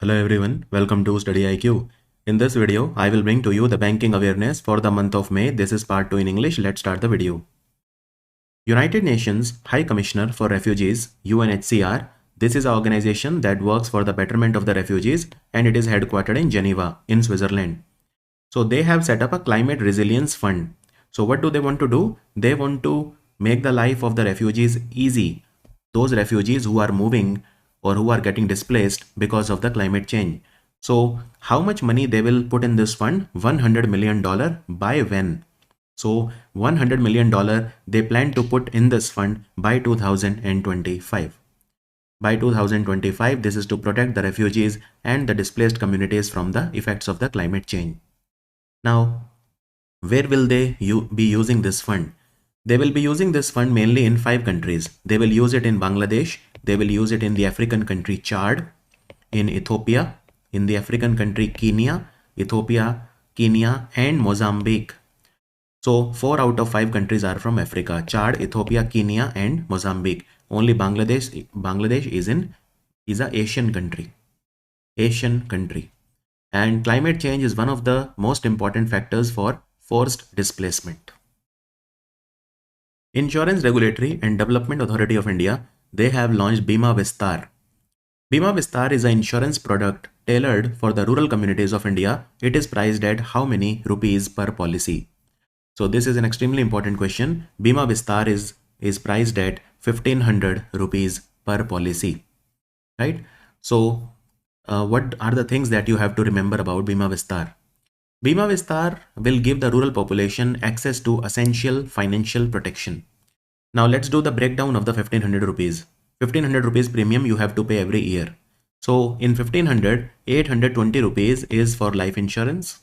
Hello everyone, welcome to Study IQ. In this video, I will bring to you the banking awareness for the month of May. This is part 2 in English. Let's start the video. United Nations High Commissioner for Refugees, UNHCR. This is an organization that works for the betterment of the refugees and it is headquartered in Geneva, in Switzerland. So they have set up a climate resilience fund. So what do they want to do? They want to make the life of the refugees easy. Those refugees who are moving or who are getting displaced because of the climate change. So how much money they will put in this fund? $100 million by when? So $100 million they plan to put in this fund by 2025. By 2025, this is to protect the refugees and the displaced communities from the effects of the climate change. Now, where will they be using this fund? They will be using this fund mainly in 5 countries. They will use it in Bangladesh. They will use it in the African country Chad, in Ethiopia, in the African country Kenya, Ethiopia, Kenya, and Mozambique. So 4 out of 5 countries are from Africa: Chad, Ethiopia, Kenya, and Mozambique. Only Bangladesh is an Asian country. And climate change is one of the most important factors for forced displacement. Insurance Regulatory and Development Authority of India, they have launched Bima Vistar. Bima Vistar is an insurance product tailored for the rural communities of India. It is priced at how many rupees per policy? So this is an extremely important question. Bima Vistar is priced at 1500 rupees per policy, right? So what are the things that you have to remember about Bima Vistar? Bima Vistar will give the rural population access to essential financial protection. Now let's do the breakdown of the 1500 rupees. 1500 rupees premium you have to pay every year. So in 1500, 820 rupees is for life insurance.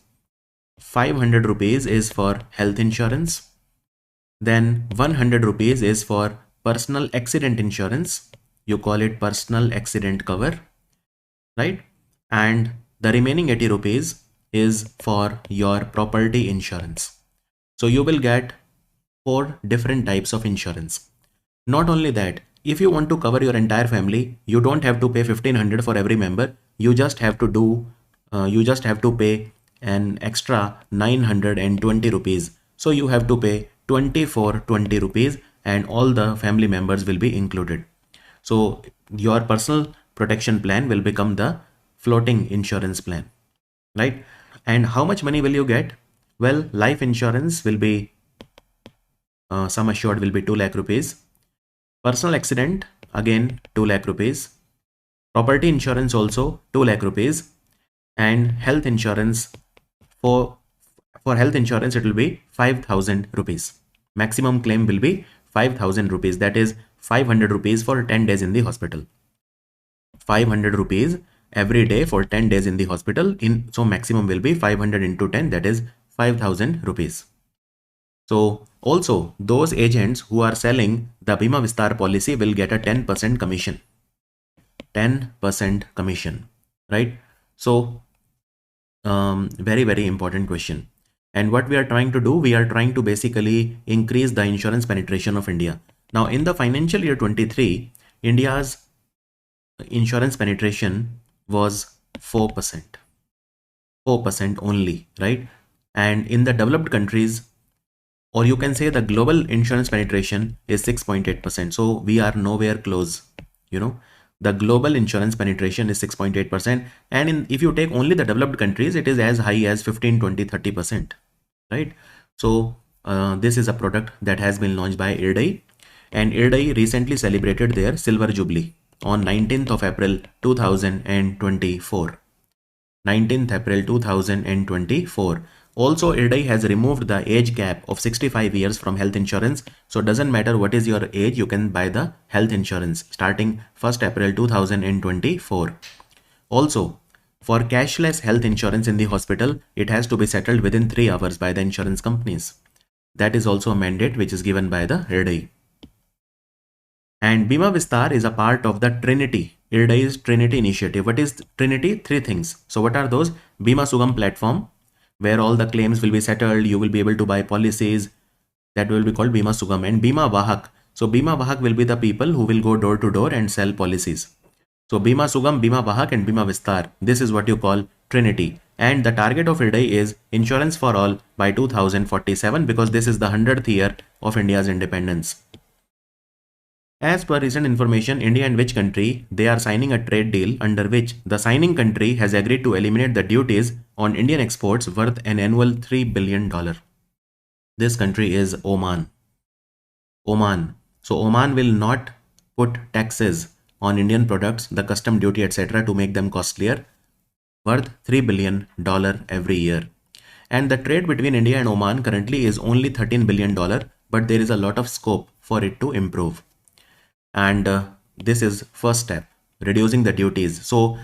500 rupees is for health insurance. Then 100 rupees is for personal accident insurance. You call it personal accident cover, right? And the remaining 80 rupees is for your property insurance. So you will get 4 different types of insurance. Not only that, if you want to cover your entire family, you don't have to pay 1500 for every member. You just have to pay an extra 920 rupees. So you have to pay 2420 rupees and all the family members will be included. So your personal protection plan will become the floating insurance plan, right? And how much money will you get? Well, life insurance will be sum assured will be 2 lakh rupees. Personal accident, again 2 lakh rupees. Property insurance also 2 lakh rupees. And health insurance, for health insurance it will be 5000 rupees. Maximum claim will be 5000 rupees. That is 500 rupees for 10 days in the hospital. 500 rupees every day for 10 days in the hospital. So maximum will be 500 into 10, that is 5000 rupees. So also those agents who are selling the Bima Vistar policy will get a 10% commission. 10% commission, right? So very, very important question. And what we are trying to do, we are trying to basically increase the insurance penetration of India. Now in the financial year 23, India's insurance penetration was 4%. 4% only, right? And in the developed countries, or you can say the global insurance penetration is 6.8%. So we are nowhere close, the global insurance penetration is 6.8%. And if you take only the developed countries, it is as high as 15, 20, 30%, right? So this is a product that has been launched by IRDAI, and IRDAI recently celebrated their silver jubilee on 19th of April 2024. 19th April 2024. Also, IRDAI has removed the age cap of 65 years from health insurance. So it doesn't matter what is your age, you can buy the health insurance starting 1st April 2024. Also, for cashless health insurance in the hospital, it has to be settled within 3 hours by the insurance companies. That is also a mandate which is given by the IRDAI. And Bima Vistar is a part of the Trinity, IRDAI's Trinity initiative. What is Trinity? 3 things. So what are those? Bima Sugam platform, where all the claims will be settled. You will be able to buy policies. That will be called Bima Sugam. And Bima Vahak. So Bima Vahak will be the people who will go door to door and sell policies. So Bima Sugam, Bima Vahak and Bima Vistar. This is what you call Trinity. And the target of IRDAI is insurance for all by 2047 because this is the 100th year of India's independence. As per recent information, India and which country, they are signing a trade deal under which the signing country has agreed to eliminate the duties on Indian exports worth an annual $3 billion. This country is Oman. Oman. So Oman will not put taxes on Indian products, the custom duty, etc. to make them costlier, worth $3 billion every year. And the trade between India and Oman currently is only $13 billion, but there is a lot of scope for it to improve. And this is first step, reducing the duties. So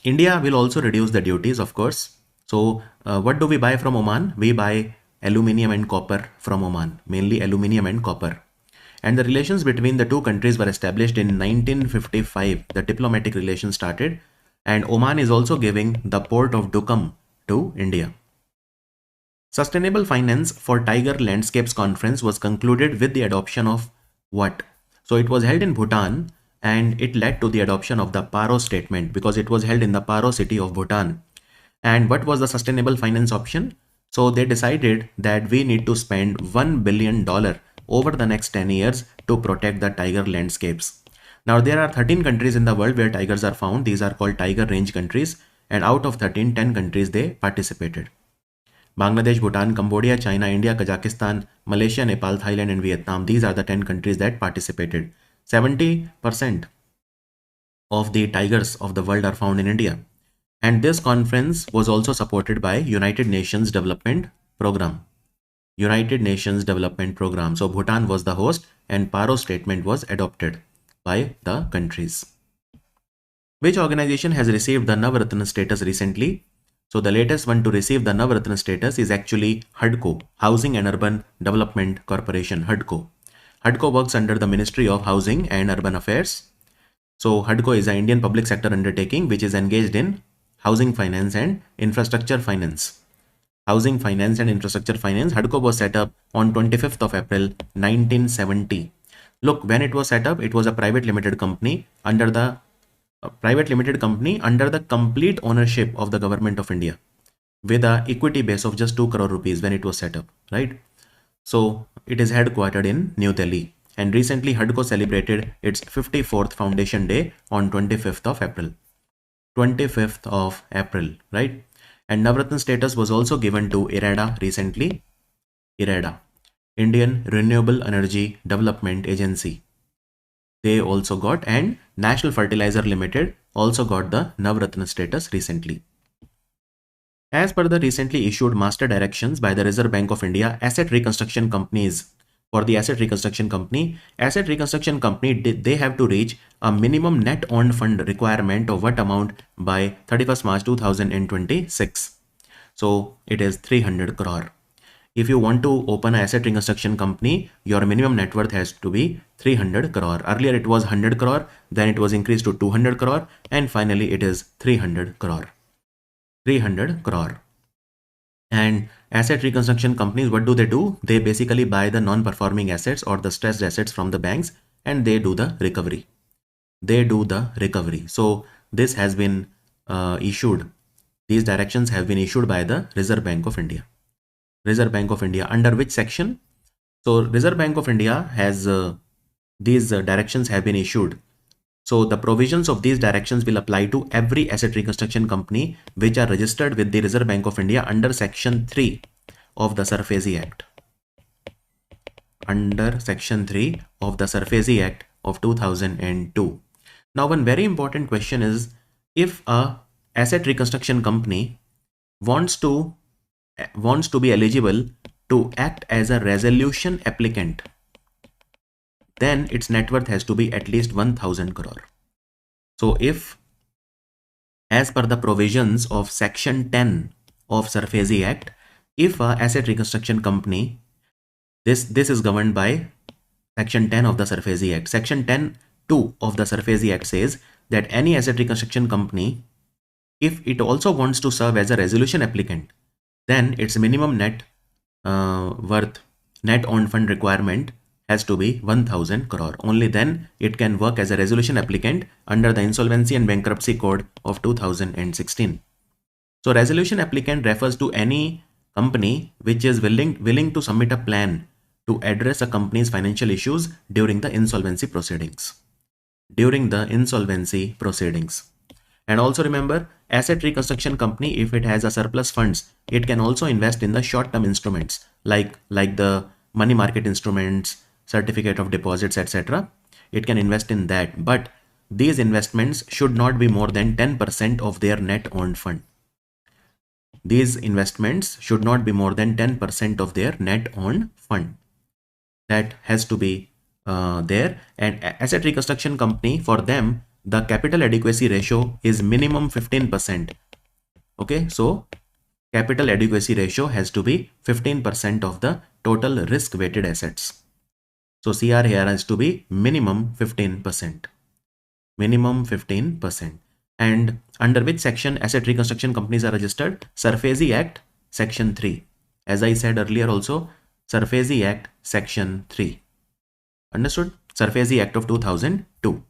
India will also reduce the duties, of course. So what do we buy from Oman? We buy aluminium and copper from Oman, mainly aluminium and copper. And the relations between the two countries were established in 1955. The diplomatic relations started, and Oman is also giving the port of Duqm to India. Sustainable Finance for Tiger Landscapes Conference was concluded with the adoption of what? So it was held in Bhutan, and it led to the adoption of the Paro Statement because it was held in the Paro city of Bhutan. And what was the sustainable finance option? So they decided that we need to spend $1 billion over the next 10 years to protect the tiger landscapes. Now there are 13 countries in the world where tigers are found. These are called tiger range countries, and out of 13, 10 countries they participated. Bangladesh, Bhutan, Cambodia, China, India, Kazakhstan, Malaysia, Nepal, Thailand and Vietnam. These are the 10 countries that participated. 70% of the tigers of the world are found in India. And this conference was also supported by United Nations Development Program. United Nations Development Program. So Bhutan was the host and Paro Statement was adopted by the countries. Which organization has received the Navratna status recently? So the latest one to receive the Navratna status is actually HUDCO, Housing and Urban Development Corporation, HUDCO. HUDCO works under the Ministry of Housing and Urban Affairs. So HUDCO is an Indian public sector undertaking which is engaged in housing finance and infrastructure finance. Housing finance and infrastructure finance. HUDCO was set up on 25th of April 1970. Look, when it was set up, it was a private limited company under the complete ownership of the government of India, with a equity base of just 2 crore rupees when it was set up, right? So it is headquartered in New Delhi. And recently HUDCO celebrated its 54th foundation day on 25th of April. 25th of April, right? And Navratna status was also given to IREDA recently. IREDA, Indian Renewable Energy Development Agency. They also got, and National Fertilizer Limited also got the Navratna status recently. As per the recently issued master directions by the Reserve Bank of India, asset reconstruction companies, for the asset reconstruction company, they have to reach a minimum net owned fund requirement of what amount by 31st March 2026. So it is 300 crore. If you want to open an asset reconstruction company, your minimum net worth has to be 300 crore. Earlier it was 100 crore, then it was increased to 200 crore, and finally it is 300 crore. 300 crore. And asset reconstruction companies, what do? They basically buy the non-performing assets or the stressed assets from the banks, and they do the recovery. So this has been issued. These directions have been issued by the Reserve Bank of India. Reserve Bank of India, under which section? So Reserve Bank of India has these directions have been issued. So the provisions of these directions will apply to every asset reconstruction company which are registered with the Reserve Bank of India under Section 3 of the SARFAESI Act. Under Section 3 of the SARFAESI Act of 2002. Now one very important question is, if a asset reconstruction company wants to be eligible to act as a resolution applicant, then its net worth has to be at least 1000 crore. So if, as per the provisions of Section 10 of SARFAESI Act, if a asset reconstruction company, this is governed by Section 10 of the SARFAESI Act. Section 10(2) of the SARFAESI Act says that any asset reconstruction company, if it also wants to serve as a resolution applicant, then its minimum net worth, net owned fund requirement has to be 1000 crore. Only then it can work as a resolution applicant under the Insolvency and Bankruptcy Code of 2016. So resolution applicant refers to any company which is willing to submit a plan to address a company's financial issues during the insolvency proceedings. And also remember, asset reconstruction company, if it has a surplus funds, it can also invest in the short-term instruments like the money market instruments, certificate of deposits, etc. It can invest in that, but these investments should not be more than 10% of their net owned fund. These investments should not be more than 10% of their net owned fund. That has to be there. And asset reconstruction company, for them, the capital adequacy ratio is minimum 15%. Okay, so capital adequacy ratio has to be 15% of the total risk weighted assets. So CR here has to be minimum 15%. Minimum 15%. And under which section asset reconstruction companies are registered? SARFAESI Act Section 3. As I said earlier also, SARFAESI Act Section 3. Understood? SARFAESI Act of 2002.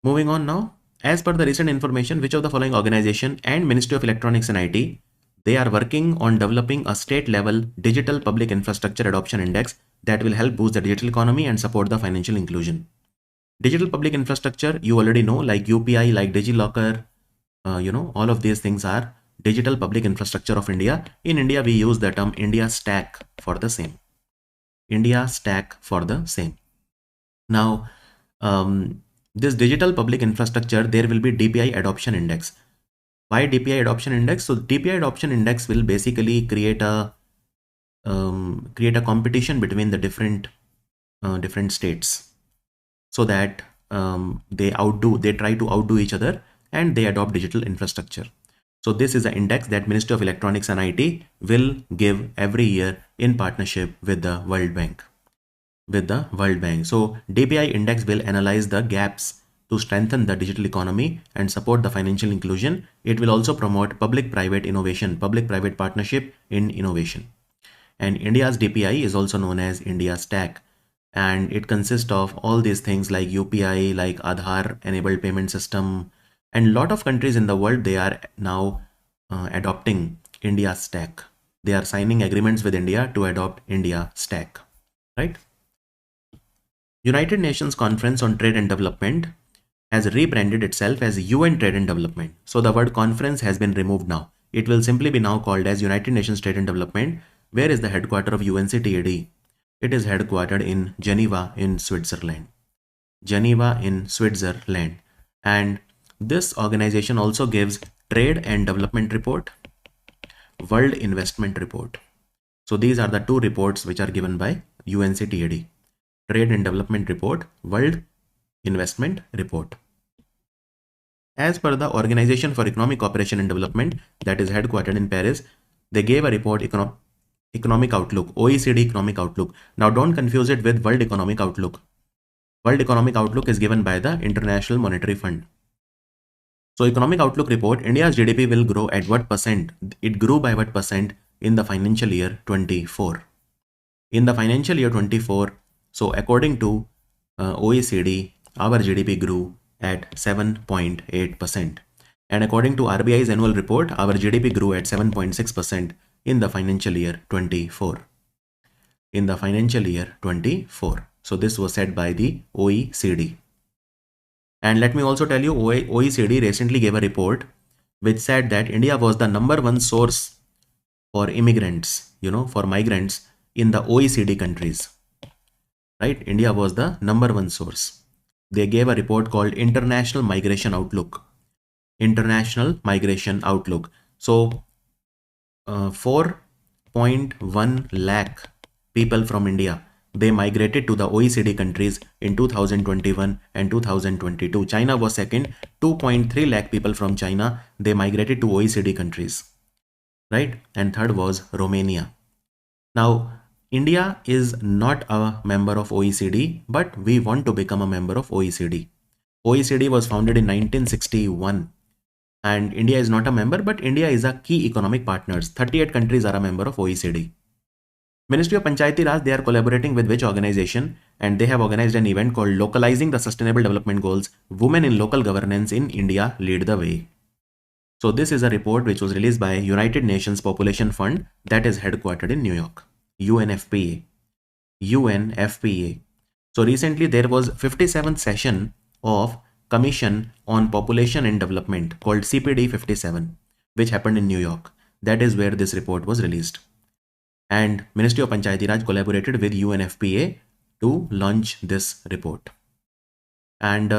Moving on now. As per the recent information, which of the following organization and Ministry of Electronics and IT, they are working on developing a state-level digital public infrastructure adoption index that will help boost the digital economy and support the financial inclusion. Digital public infrastructure, you already know, like UPI, like DigiLocker, all of these things are digital public infrastructure of India. In India, we use the term India Stack for the same. India Stack for the same. Now, this digital public infrastructure, there will be DPI adoption index. Why DPI adoption index? So DPI adoption index will basically create a competition between the different states, so that they try to outdo each other and they adopt digital infrastructure. So this is an index that Ministry of Electronics and IT will give every year in partnership with the World Bank. So DPI index will analyze the gaps to strengthen the digital economy and support the financial inclusion. It will also promote public-private innovation, public-private partnership in innovation. And India's DPI is also known as India Stack. And it consists of all these things like UPI, like Aadhaar enabled payment system, and a lot of countries in the world, they are now adopting India Stack. They are signing agreements with India to adopt India Stack, right? United Nations Conference on Trade and Development has rebranded itself as UN Trade and Development. So the word conference has been removed now. It will simply be now called as United Nations Trade and Development. Where is the headquarters of UNCTAD? It is headquartered in Geneva in Switzerland. Geneva in Switzerland. And this organization also gives Trade and Development Report, World Investment Report. So these are the two reports which are given by UNCTAD. Trade and Development Report, World Investment Report. As per the Organization for Economic Cooperation and Development, that is headquartered in Paris, they gave a report, Economic Outlook, OECD Economic Outlook. Now don't confuse it with World Economic Outlook. World Economic Outlook is given by the International Monetary Fund. So Economic Outlook report, India's GDP will grow at what percent? It grew by what percent in the financial year 24? In the financial year 24, so according to OECD, our GDP grew at 7.8%. And according to RBI's annual report, our GDP grew at 7.6% in the financial year 24. In the financial year 24. So this was said by the OECD. And let me also tell you, OECD recently gave a report which said that India was the #1 source for immigrants, for migrants in the OECD countries. Right? India was the #1 source. They gave a report called International Migration Outlook. International Migration Outlook. So 4.1 lakh people from India, they migrated to the OECD countries in 2021 and 2022. China was second, 2.3 lakh people from China, they migrated to OECD countries, right? And third was Romania. Now, India is not a member of OECD, but we want to become a member of OECD. OECD was founded in 1961. And India is not a member, but India is a key economic partner. 38 countries are a member of OECD. Ministry of Panchayati Raj, they are collaborating with which organization? And they have organized an event called Localizing the Sustainable Development Goals. Women in Local Governance in India Lead the Way. So this is a report which was released by United Nations Population Fund that is headquartered in New York. UNFPA. UNFPA. So recently there was 57th session of Commission on Population and Development called CPD 57, which happened in New York. That is where this report was released. And Ministry of Panchayati Raj collaborated with UNFPA to launch this report. And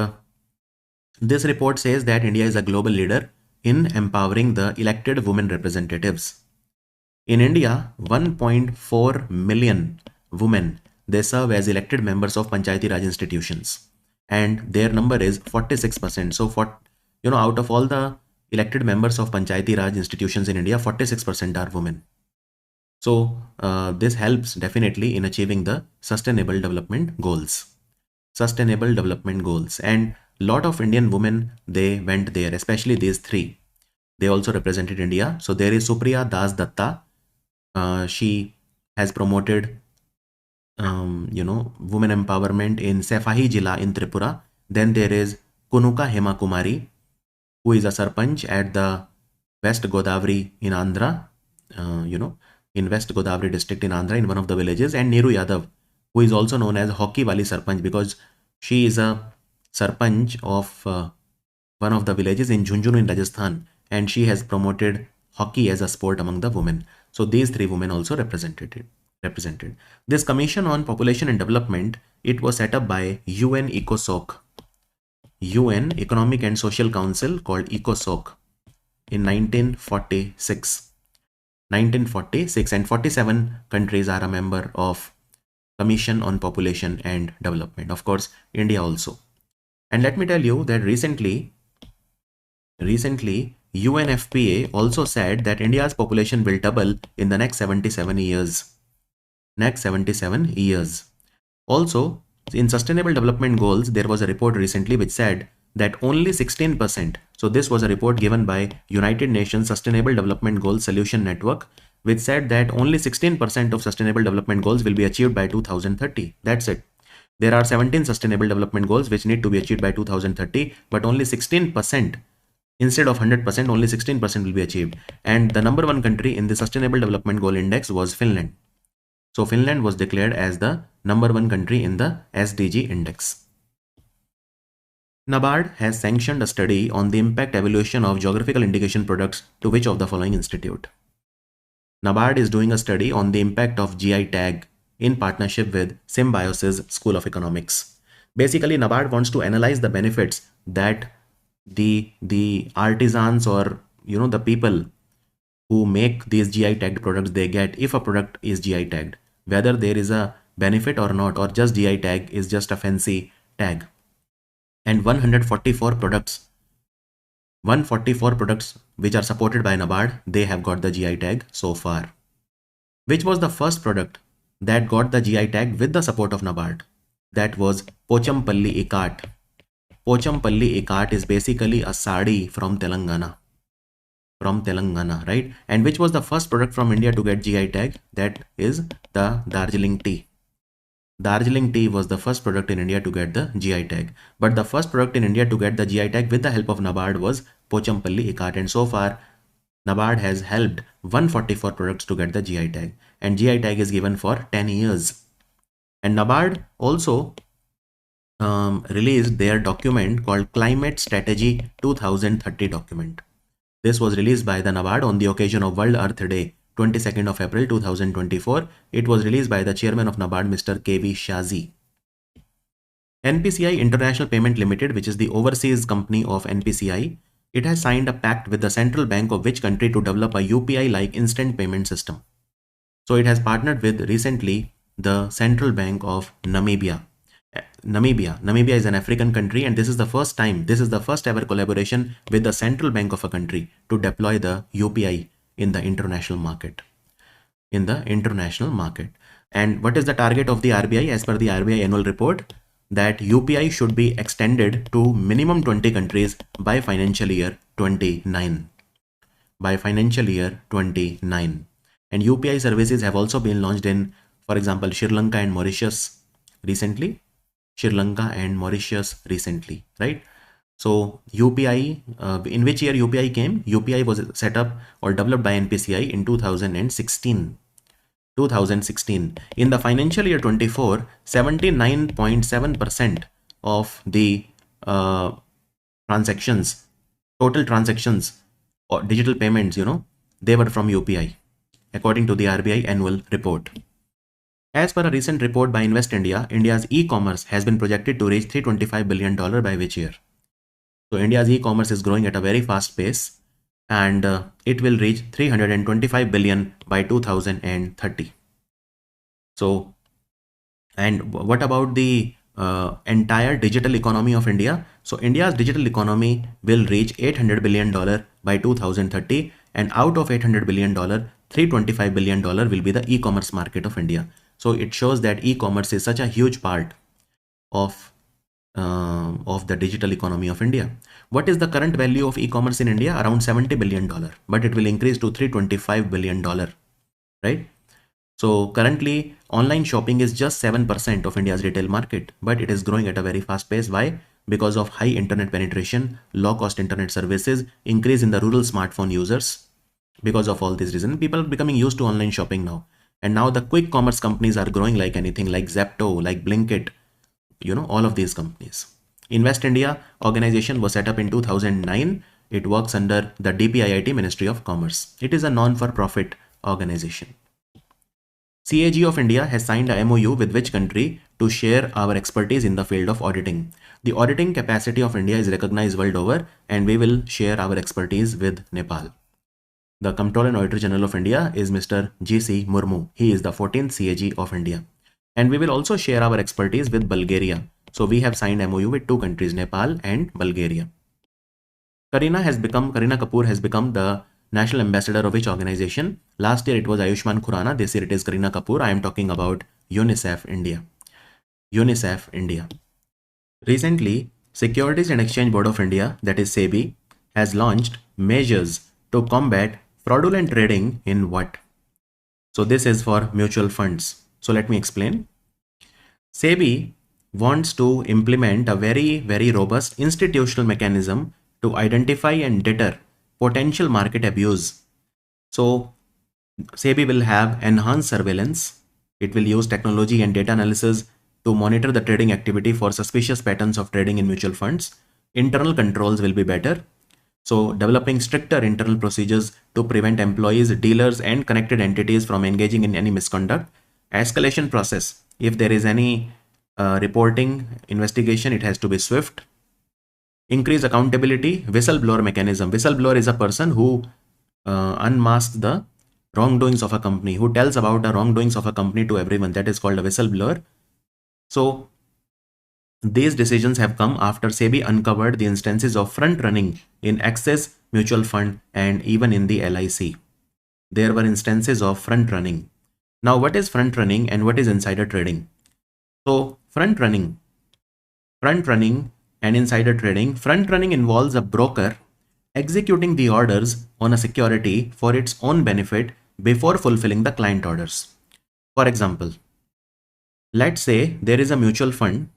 this report says that India is a global leader in empowering the elected women representatives. In India, 1.4 million women, they serve as elected members of Panchayati Raj institutions, and their number is 46%. So out of all the elected members of Panchayati Raj institutions in India, 46% are women. So this helps definitely in achieving the sustainable development goals. Sustainable development goals. And lot of Indian women, they went there, especially these three. They also represented India. So there is Supriya Das Datta. She has promoted women empowerment in Saifahi Jila in Tripura. Then there is Kunuka Hema Kumari, who is a sarpanch at the West Godavari in Andhra, in West Godavari district in Andhra, in one of the villages, and Neeru Yadav, who is also known as Hockey Wali Sarpanch because she is a sarpanch of one of the villages in Jhunjhunu in Rajasthan, and she has promoted hockey as a sport among the women. So these three women also represented. This Commission on Population and Development, it was set up by UN ECOSOC, UN Economic and Social Council called ECOSOC in 1946. 1946, and 47 countries are a member of Commission on Population and Development. Of course, India also. And let me tell you that recently UNFPA also said that India's population will double in the next 77 years. Also, in Sustainable Development Goals, there was a report recently which said that only 16%, so this was a report given by United Nations Sustainable Development Goals Solution Network, which said that only 16% of Sustainable Development Goals will be achieved by 2030. That's it. There are 17 Sustainable Development Goals which need to be achieved by 2030, but only 16%, instead of 100%, only 16% will be achieved. And the number one country in the Sustainable Development Goal Index was Finland. So Finland was declared as the number one country in the SDG index. NABARD has sanctioned a study on the impact evaluation of geographical indication products to which of the following institute? NABARD is doing a study on the impact of GI tag in partnership with Symbiosis School of Economics. Basically, NABARD wants to analyze the benefits that the artisans or the people who make these GI tagged products, they get if a product is GI tagged, whether there is a benefit or not, or just GI tag is just a fancy tag. And 144 products which are supported by NABARD, they have got the GI tag so far. Which was the first product that got the GI tag with the support of NABARD? That was Pochampalli Ikat. Pochampalli Ikat is basically a sari from Telangana, right? And which was the first product from India to get GI tag? That is the Darjeeling tea. Darjeeling tea was the first product in India to get the GI tag. But the first product in India to get the GI tag with the help of NABARD was Pochampalli Ikat. And so far, NABARD has helped 144 products to get the GI tag. And GI tag is given for 10 years. And NABARD also released their document called Climate Strategy 2030 document. This was released by the NABARD on the occasion of World Earth Day, 22nd of April 2024. It was released by the chairman of NABARD, Mr. KV Shazi. NPCI International Payment Limited, which is the overseas company of NPCI, it has signed a pact with the central bank of which country to develop a UPI-like instant payment system. So it has partnered with recently the Central Bank of Namibia. Namibia is an African country, and this is the first ever collaboration with the central bank of a country to deploy the UPI in the international market. And what is the target of the RBI? As per the RBI annual report, that UPI should be extended to minimum 20 countries by financial year 29. And UPI services have also been launched in For example, Sri Lanka and Mauritius recently. Sri Lanka and Mauritius recently, right? So UPI, in which year UPI came? UPI was set up or developed by NPCI in 2016. 2016. In the financial year 24, 79.7% of the transactions, total transactions or digital payments, they were from UPI, according to the RBI annual report. As per a recent report by Invest India, India's e-commerce has been projected to reach $325 billion by which year? So India's e-commerce is growing at a very fast pace, and it will reach 325 billion by 2030. So, and what about the entire digital economy of India? So India's digital economy will reach $800 billion by 2030, and out of $800 billion, $325 billion will be the e-commerce market of India. So it shows that e-commerce is such a huge part of the digital economy of India. What is the current value of e-commerce in India? Around $70 billion, but it will increase to $325 billion, right? So currently online shopping is just 7% of India's retail market, but it is growing at a very fast pace. Why? Because of high internet penetration, low cost internet services, increase in the rural smartphone users. Because of all these reasons, people are becoming used to online shopping now. And now the quick commerce companies are growing like anything, like Zepto, like Blinkit, all of these companies. Invest India organization was set up in 2009. It works under the DPIIT Ministry of Commerce. It is a non-for-profit organization. CAG of India has signed a MOU with which country to share our expertise in the field of auditing. The auditing capacity of India is recognized world over, and we will share our expertise with Nepal. The Comptroller and Auditor General of India is Mr. G.C. Murmu. He is the 14th CAG of India. And we will also share our expertise with Bulgaria. So we have signed MOU with two countries, Nepal and Bulgaria. Kareena Kapoor has become the national ambassador of which organization? Last year it was Ayushmann Khurrana. This year it is Kareena Kapoor. I am talking about UNICEF India. UNICEF India. Recently, Securities and Exchange Board of India, that is SEBI, has launched measures to combat fraudulent trading in what? So this is for mutual funds. So let me explain. SEBI wants to implement a very, very robust institutional mechanism to identify and deter potential market abuse. So SEBI will have enhanced surveillance. It will use technology and data analysis to monitor the trading activity for suspicious patterns of trading in mutual funds. Internal controls will be better. So developing stricter internal procedures to prevent employees, dealers, and connected entities from engaging in any misconduct. Escalation process. If there is any reporting investigation, it has to be swift. Increase accountability. Whistleblower mechanism. Whistleblower is a person who unmasks the wrongdoings of a company, who tells about the wrongdoings of a company to everyone. That is called a whistleblower. So these decisions have come after SEBI uncovered the instances of front running in Axis Mutual Fund and even in the LIC. There were instances of front running. Now, what is front running and what is insider trading? So front running and insider trading. Front running involves a broker executing the orders on a security for its own benefit before fulfilling the client orders. For example, let's say there is a mutual fund.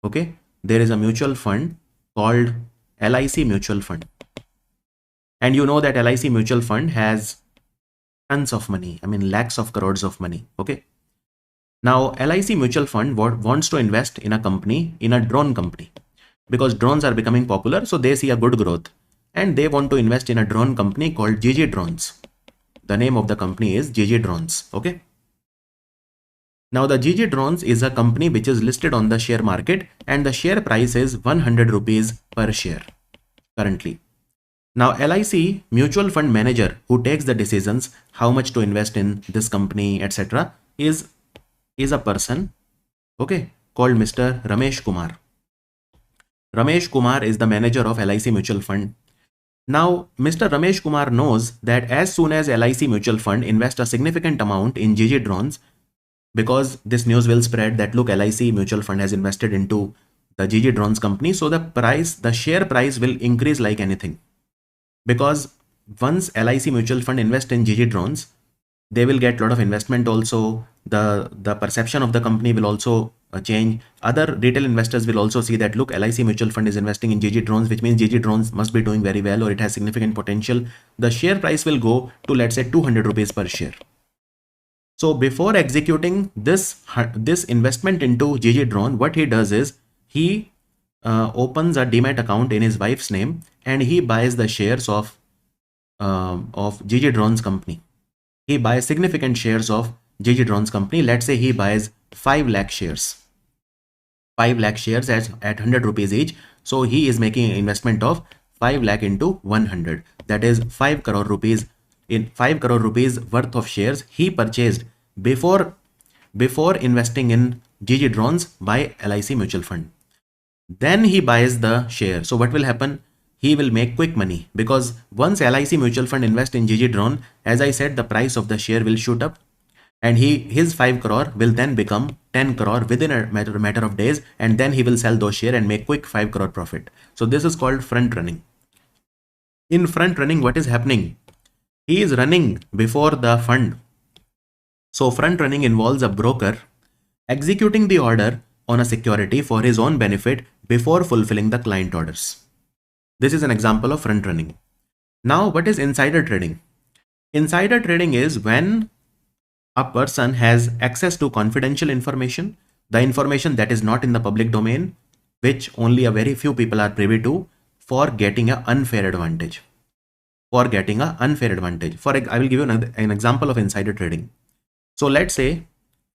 Okay, there is a mutual fund called LIC Mutual Fund. And you know that LIC Mutual Fund has tons of money. I mean, lakhs of crores of money. Okay. Now, LIC Mutual Fund wants to invest in a company, in a drone company, because drones are becoming popular. So they see a good growth and they want to invest in a drone company called GG Drones. The name of the company is GG Drones. Okay. Now the GG Drones is a company which is listed on the share market and the share price is 100 rupees per share currently. Now LIC mutual fund manager who takes the decisions how much to invest in this company, etc. is a person, okay, called Mr. Ramesh Kumar. Ramesh Kumar is the manager of LIC Mutual Fund. Now Mr. Ramesh Kumar knows that as soon as LIC Mutual Fund invests a significant amount in GG Drones, because this news will spread that look, LIC Mutual Fund has invested into the GG Drones company. So the share price will increase like anything. Because once LIC Mutual Fund invests in GG Drones, They will get a lot of investment also. The perception of the company will also change. Other retail investors will also see that, look, LIC mutual fund is investing in GG Drones, which means GG Drones must be doing very well, or it has significant potential. The share price will go to, let's say, 200 rupees per share. So before executing this investment into GG Drone, what he does is he opens a demat account in his wife's name, and he buys the shares of GG Drone's company. He buys significant shares of GG Drone's company. Let's say he buys 5 lakh shares. 5 lakh shares at 100 rupees each. So he is making an investment of 5 lakh into 100. That is 5 crore rupees. In 5 crore rupees worth of shares he purchased before investing in GG Drones by LIC mutual fund. Then he buys the share. So what will happen? He will make quick money, because once LIC mutual fund invest in GG Drone, as I said, the price of the share will shoot up, and his 5 crore will then become 10 crore within a matter of days, and then he will sell those share and make quick 5 crore profit. So this is called front running. In front running, what is happening? He is running before the fund. So front running involves a broker executing the order on a security for his own benefit before fulfilling the client orders. This is an example of front running. Now, what is insider trading? Insider trading is when a person has access to confidential information, the information that is not in the public domain, which only a very few people are privy to, for getting an unfair advantage. I will give you an example of insider trading. So let's say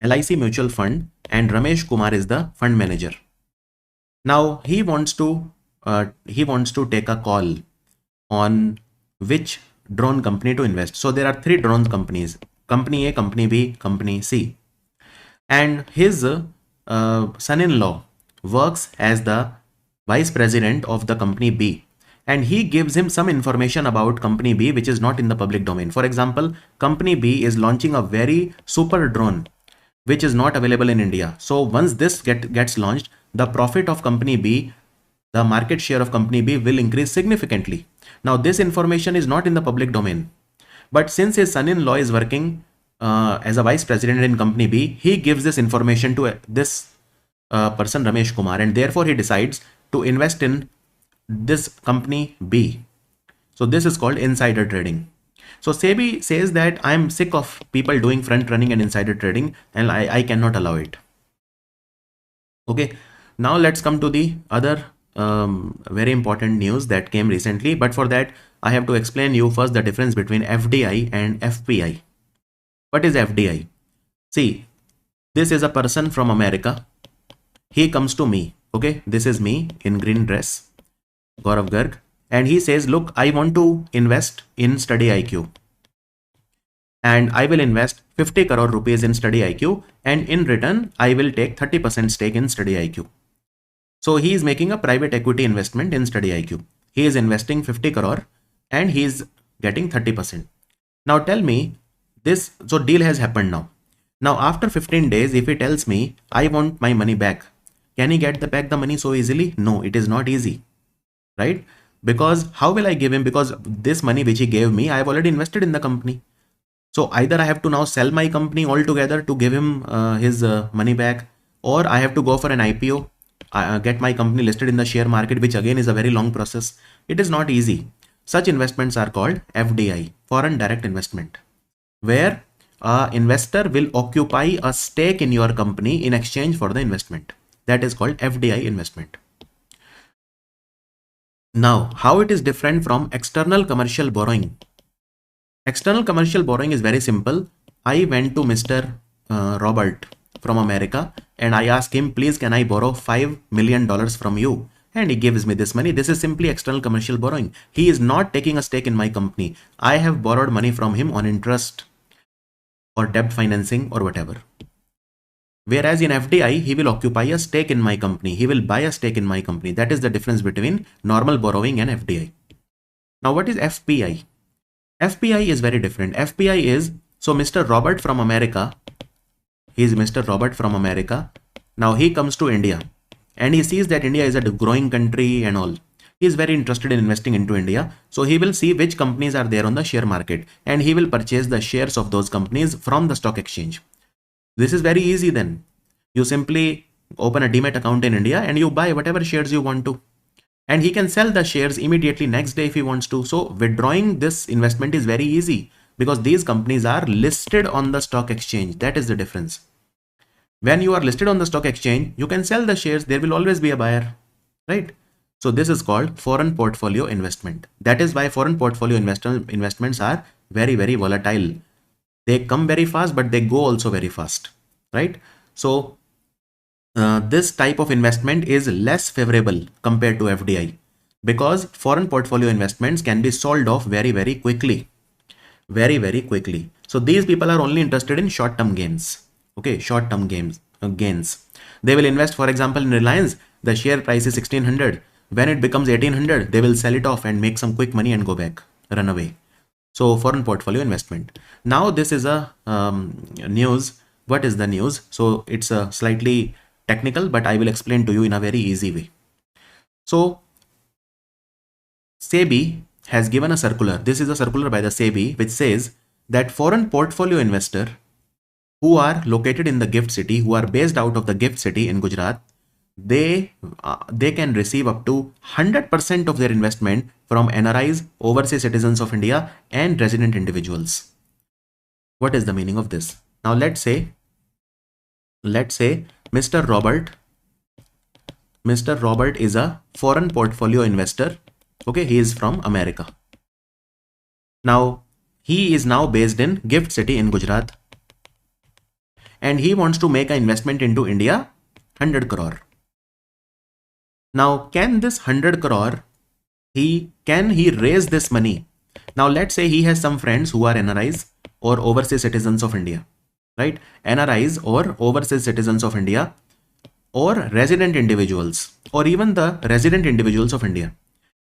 LIC mutual fund and Ramesh Kumar is the fund manager. Now he wants to take a call on which drone company to invest. So there are 3 drone companies: company A, company B, company C. And his son-in-law works as the vice president of the company B. And he gives him some information about company B which is not in the public domain. For example, company B is launching a very super drone which is not available in India. So once this gets launched, the profit of company B, the market share of company B will increase significantly. Now this information is not in the public domain, but since his son-in-law is working as a vice president in company B, he gives this information to this person Ramesh Kumar, and therefore he decides to invest in this company B. So this is called insider trading. So SEBI says that I'm sick of people doing front running and insider trading, and I cannot allow it. Okay, now let's come to the other very important news that came recently. But for that, I have to explain you first the difference between FDI and FPI. What is FDI? See, this is a person from America. He comes to me. Okay, this is me in green dress, Gaurav Garg, and he says, look, I want to invest in Study IQ, and I will invest 50 crore rupees in Study IQ, and in return I will take 30% stake in Study IQ. So he is making a private equity investment in Study IQ. He is investing 50 crore and he is getting 30%. Now tell me this, so deal has happened now. Now after 15 days, if he tells me I want my money back, can he get back the money so easily? No, it is not easy, right? Because how will I give him? Because this money which he gave me, I have already invested in the company. So either I have to now sell my company altogether to give him his money back, or I have to go for an IPO, get my company listed in the share market, which again is a very long process. It is not easy. Such investments are called FDI, foreign direct investment, where an investor will occupy a stake in your company in exchange for the investment. That is called FDI investment. Now, how it is different from external commercial borrowing? External commercial borrowing is very simple. I went to Mr. Robert from America and I asked him, please, can I borrow $5 million from you? And he gives me this money. This is simply external commercial borrowing. He is not taking a stake in my company. I have borrowed money from him on interest or debt financing or whatever. Whereas in FDI, he will occupy a stake in my company. He will buy a stake in my company. That is the difference between normal borrowing and FDI. Now, what is FPI? FPI is very different. FPI is, so Mr. Robert from America, he is Mr. Robert from America. Now he comes to India and he sees that India is a growing country and all. He is very interested in investing into India. So he will see which companies are there on the share market and he will purchase the shares of those companies from the stock exchange. This is very easy then. You simply open a demat account in India and you buy whatever shares you want to. And he can sell the shares immediately next day if he wants to. So withdrawing this investment is very easy because these companies are listed on the stock exchange. That is the difference. When you are listed on the stock exchange, you can sell the shares. There will always be a buyer, right? So this is called foreign portfolio investment. That is why foreign portfolio investments are very, very volatile. They come very fast, but they go also very fast, right? So this type of investment is less favorable compared to FDI because foreign portfolio investments can be sold off very, very quickly. Very, very quickly. So these people are only interested in short-term gains. Okay, short-term gains. They will invest, for example, in Reliance. The share price is 1600. When it becomes 1800, they will sell it off and make some quick money and go back, run away. So foreign portfolio investment. Now this is a news. What is the news? So it's a slightly technical, but I will explain to you in a very easy way. So SEBI has given a circular. This is a circular by the SEBI which says that foreign portfolio investor who are located in the gift city, who are based out of the gift city in Gujarat, they can receive up to 100% of their investment from NRIs, overseas citizens of India, and resident individuals. What is the meaning of this? Now let's say Mr. Robert is a foreign portfolio investor. Okay, he is from America. Now he is now based in gift city in Gujarat and he wants to make an investment into India, 100 crore. Now, can this 100 crore, can he raise this money? Now, let's say he has some friends who are NRIs or overseas citizens of India, right? NRIs or overseas citizens of India or resident individuals or even the resident individuals of India.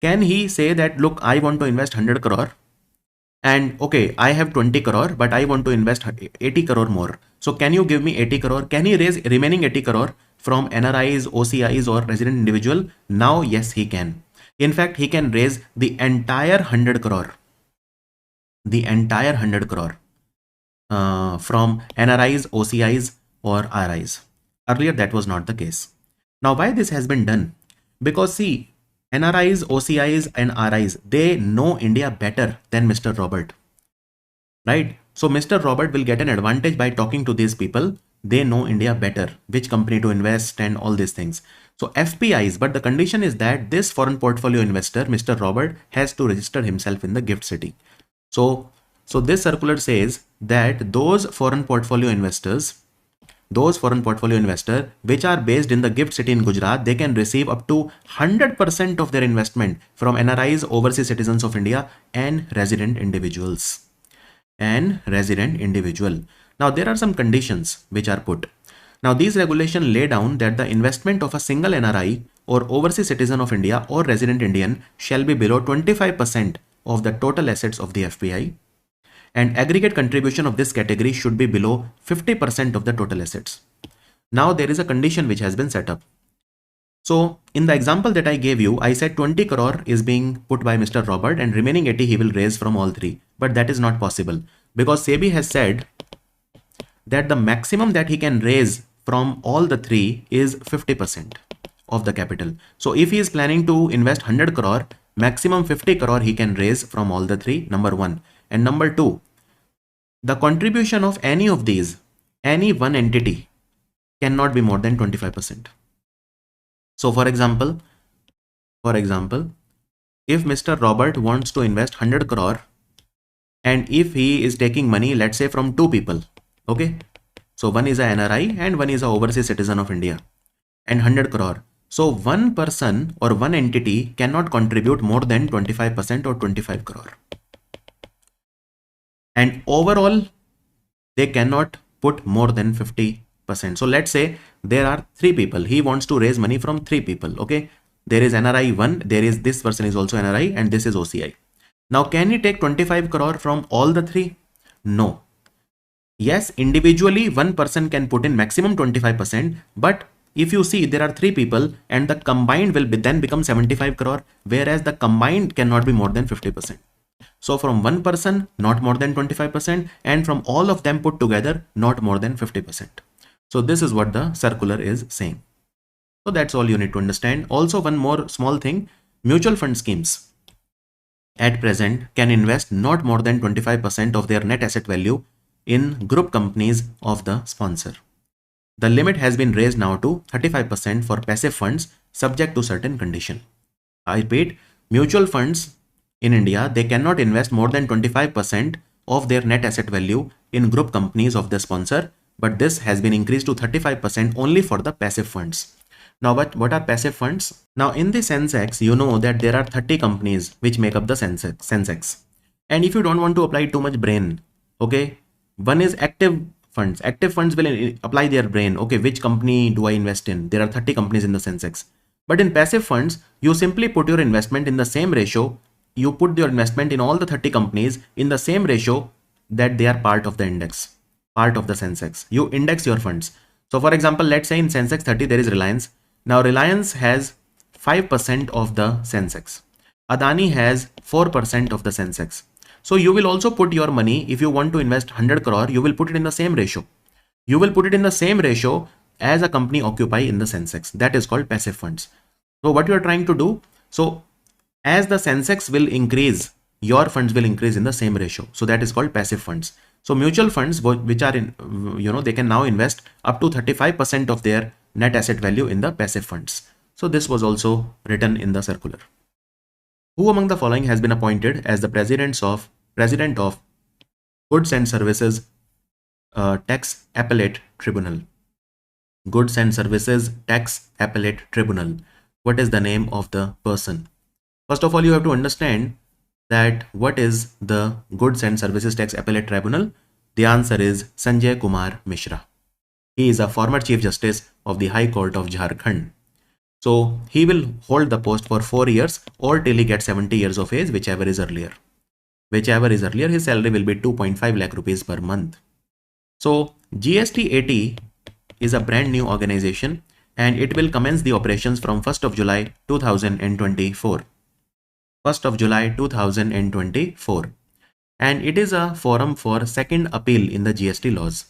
Can he say that, look, I want to invest 100 crore and okay, I have 20 crore, but I want to invest 80 crore more. So can you give me 80 crore? Can he raise remaining 80 crore from NRIs, OCIs or resident individual? Now, yes, he can. In fact, he can raise the entire 100 crore. The entire 100 crore from NRIs, OCIs or RIs. Earlier, that was not the case. Now, why this has been done? Because see, NRIs, OCIs and RIs, they know India better than Mr. Robert, right? So Mr. Robert will get an advantage by talking to these people. They know India better, which company to invest and all these things. So FPIs, but the condition is that this foreign portfolio investor, Mr. Robert, has to register himself in the gift city. So this circular says that those foreign portfolio investors which are based in the gift city in Gujarat, they can receive up to 100% of their investment from NRIs, overseas citizens of India and resident individuals. Now there are some conditions which are put. Now these regulations lay down that the investment of a single NRI or overseas citizen of India or resident Indian shall be below 25% of the total assets of the FPI. And aggregate contribution of this category should be below 50% of the total assets. Now there is a condition which has been set up. So in the example that I gave you, I said 20 crore is being put by Mr. Robert and remaining 80 he will raise from all three. But that is not possible because SEBI has said that the maximum that he can raise from all the three is 50% of the capital. So if he is planning to invest 100 crore, maximum 50 crore he can raise from all the three, number one. And number two, the contribution of any of these, any one entity cannot be more than 25%. So for example, if Mr. Robert wants to invest 100 crore and if he is taking money, let's say from two people, okay, so one is a NRI and one is a overseas citizen of India and 100 crore. So one person or one entity cannot contribute more than 25% or 25 crore. And overall, they cannot put more than 50%. So let's say there are three people. He wants to raise money from three people. Okay. There is NRI 1. There is this person is also NRI and this is OCI. Now, can he take 25 crore from all the three? No. Yes, individually, one person can put in maximum 25%, but if you see there are three people and the combined will then become 75 crore, whereas the combined cannot be more than 50%. So from one person, not more than 25%, and from all of them put together, not more than 50%. So this is what the circular is saying. So that's all you need to understand. Also, one more small thing, mutual fund schemes at present can invest not more than 25% of their net asset value in group companies of the sponsor. The limit has been raised now to 35% for passive funds subject to certain condition. I repeat, mutual funds in India, they cannot invest more than 25% of their net asset value in group companies of the sponsor, but this has been increased to 35% only for the passive funds. Now, what are passive funds? Now, in the Sensex, you know that there are 30 companies which make up the Sensex. And if you don't want to apply too much brain, okay, one is active funds. Active funds will apply their brain. Okay, which company do I invest in? There are 30 companies in the Sensex. But in passive funds, you simply put your investment in the same ratio. You put your investment in all the 30 companies in the same ratio that they are part of the index, part of the Sensex. You index your funds. So for example, let's say in Sensex 30, there is Reliance. Now Reliance has 5% of the Sensex. Adani has 4% of the Sensex. So you will also put your money, if you want to invest 100 crore, you will put it in the same ratio. You will put it in the same ratio as a company occupy in the Sensex. That is called passive funds. So what you are trying to do, so as the Sensex will increase, your funds will increase in the same ratio. So that is called passive funds. So mutual funds, which are in, they can now invest up to 35% of their net asset value in the passive funds. So this was also written in the circular. Who among the following has been appointed as the president of Goods and Services Tax Appellate Tribunal? Goods and Services Tax Appellate Tribunal. What is the name of the person? First of all, you have to understand that what is the Goods and Services Tax Appellate Tribunal? The answer is Sanjay Kumar Mishra. He is a former Chief Justice of the High Court of Jharkhand. So he will hold the post for 4 years or till he gets 70 years of age, whichever is earlier. Whichever is earlier, his salary will be 2.5 lakh rupees per month. So GST-80 is a brand new organization and it will commence the operations from 1st of July 2024. 1st of July 2024. And it is a forum for second appeal in the GST laws.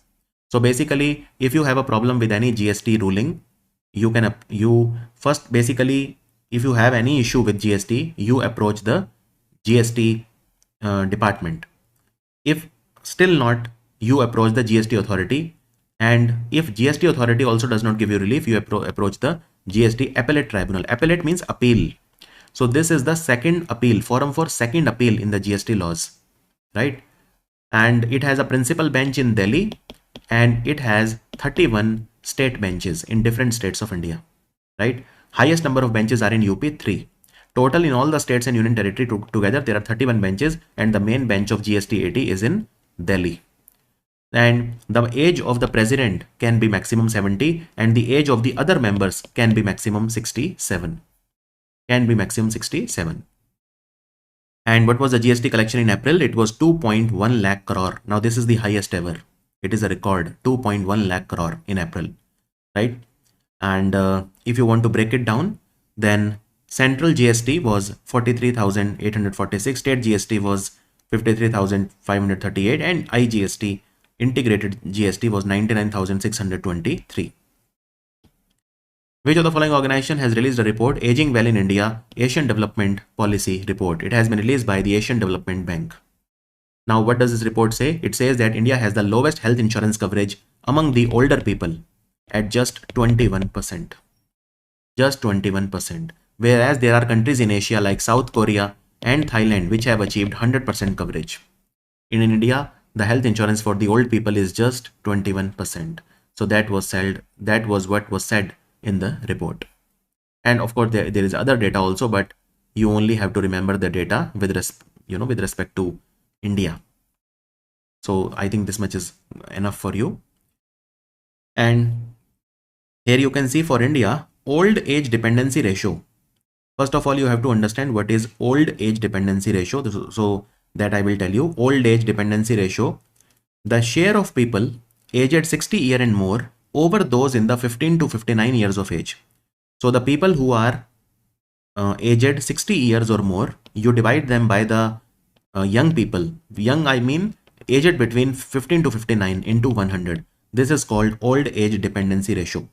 So basically, if you have a problem with any GST ruling, if you have any issue with GST, you approach the GST department. If still not, you approach the GST authority. And if GST authority also does not give you relief, you approach the GST Appellate Tribunal. Appellate means appeal. So this is the second appeal, forum for second appeal in the GST laws, right? And it has a principal bench in Delhi and it has 31 state benches in different states of India, right? Highest number of benches are in UP, 3. Total in all the states and union territory together, there are 31 benches and the main bench of GST-80 is in Delhi. And the age of the president can be maximum 70 and the age of the other members can be maximum 67. And what was the GST collection in April? It was 2.1 lakh crore. Now this is the highest ever. It is a record, 2.1 lakh crore in April, right? And if you want to break it down, then central GST was 43,846, state GST was 53,538 and IGST, integrated GST, was 99,623. Which of the following organization has released a report, Aging Well in India, Asian Development Policy Report? It has been released by the Asian Development Bank. Now, what does this report say? It says that India has the lowest health insurance coverage among the older people at just 21%. Just 21%. Whereas there are countries in Asia like South Korea and Thailand which have achieved 100% coverage. In India, the health insurance for the old people is just 21%. So that was what was said in the report. And of course, there is other data also, but you only have to remember the data with respect to India. So I think this much is enough for you. And here you can see for India, old age dependency ratio. First of all, you have to understand what is old age dependency ratio. So that I will tell you. Old age dependency ratio, the share of people aged 60 years and more over those in the 15 to 59 years of age. So the people who are aged 60 years or more, you divide them by the young people. Young, I mean aged between 15 to 59 into 100. This is called old age dependency ratio.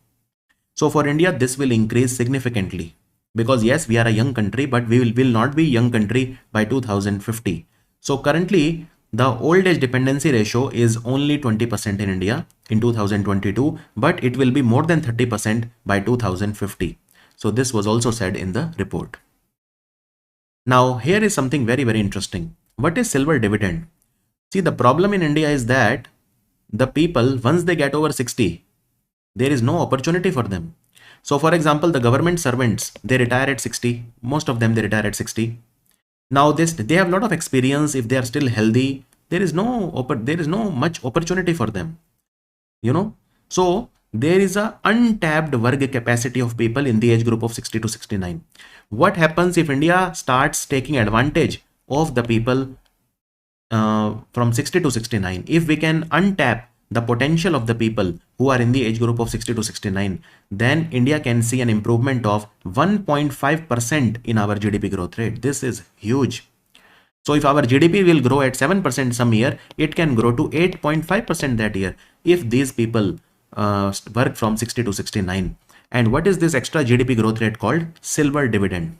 So for India, this will increase significantly because yes, we are a young country, but we will not be young country by 2050. So currently, the old age dependency ratio is only 20% in India in 2022, but it will be more than 30% by 2050. So this was also said in the report. Now here is something very, very interesting. What is silver dividend? See, the problem in India is that the people, once they get over 60, there is no opportunity for them. So for example, the government servants, they retire at 60. Most of them, they retire at 60. Now they have a lot of experience. If they are still healthy, there is no much opportunity for them, you know. So there is a untapped work capacity of people in the age group of 60 to 69. What happens if India starts taking advantage of the people from 60 to 69? If we can untap the potential of the people who are in the age group of 60 to 69, then India can see an improvement of 1.5% in our GDP growth rate. This is huge. So if our GDP will grow at 7% some year, it can grow to 8.5% that year if these people work from 60 to 69. And what is this extra GDP growth rate called? Silver dividend.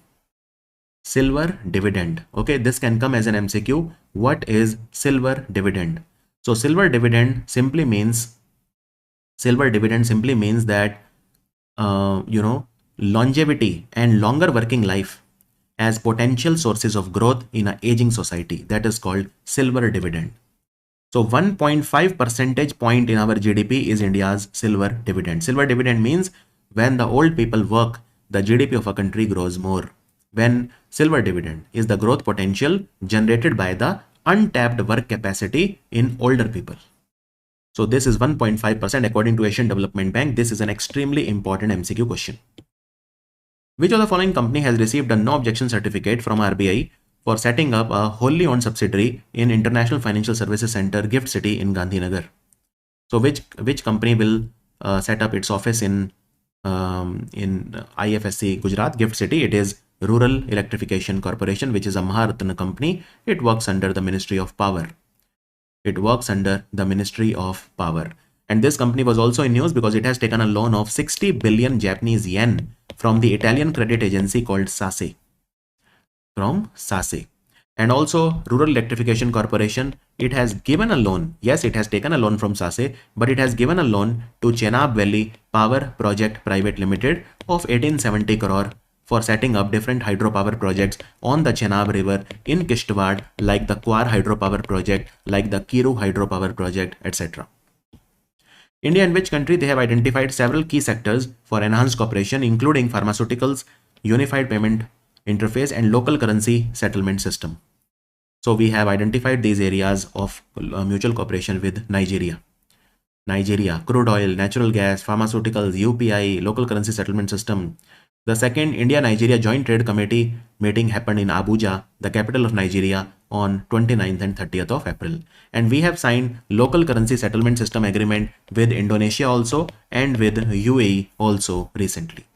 Silver dividend. Okay, this can come as an MCQ. What is silver dividend? So silver dividend simply means that longevity and longer working life as potential sources of growth in an aging society. That is called silver dividend. So 1.5 percentage point in our GDP is India's silver dividend. Silver dividend means when the old people work, the GDP of a country grows more. When silver dividend is the growth potential generated by the untapped work capacity in older people. So this is 1.5% according to Asian Development Bank. This is an extremely important MCQ question. Which of the following company has received a no objection certificate from RBI for setting up a wholly owned subsidiary in International Financial Services Center, Gift City in Gandhinagar? So which company will set up its office in IFSC Gujarat, Gift City? It is Rural Electrification Corporation, which is a Maharatna company. It works under the Ministry of Power. And this company was also in news because it has taken a loan of 60 billion Japanese yen from the Italian credit agency called SACE. And also Rural Electrification Corporation, it has given a loan. Yes, it has taken a loan from SACE, but it has given a loan to Chenab Valley Power Project Private Limited of 1870 crore for setting up different hydropower projects on the Chenab River in Kishtwad, like the Kwar Hydropower Project, like the Kiru Hydropower Project, etc. India and which country? They have identified several key sectors for enhanced cooperation, including pharmaceuticals, unified payment interface, and local currency settlement system. So we have identified these areas of mutual cooperation with Nigeria. Crude oil, natural gas, pharmaceuticals, UPI, local currency settlement system. The second India-Nigeria Joint Trade Committee meeting happened in Abuja, the capital of Nigeria, on 29th and 30th of April. And we have signed local currency settlement system agreement with Indonesia also and with UAE also recently.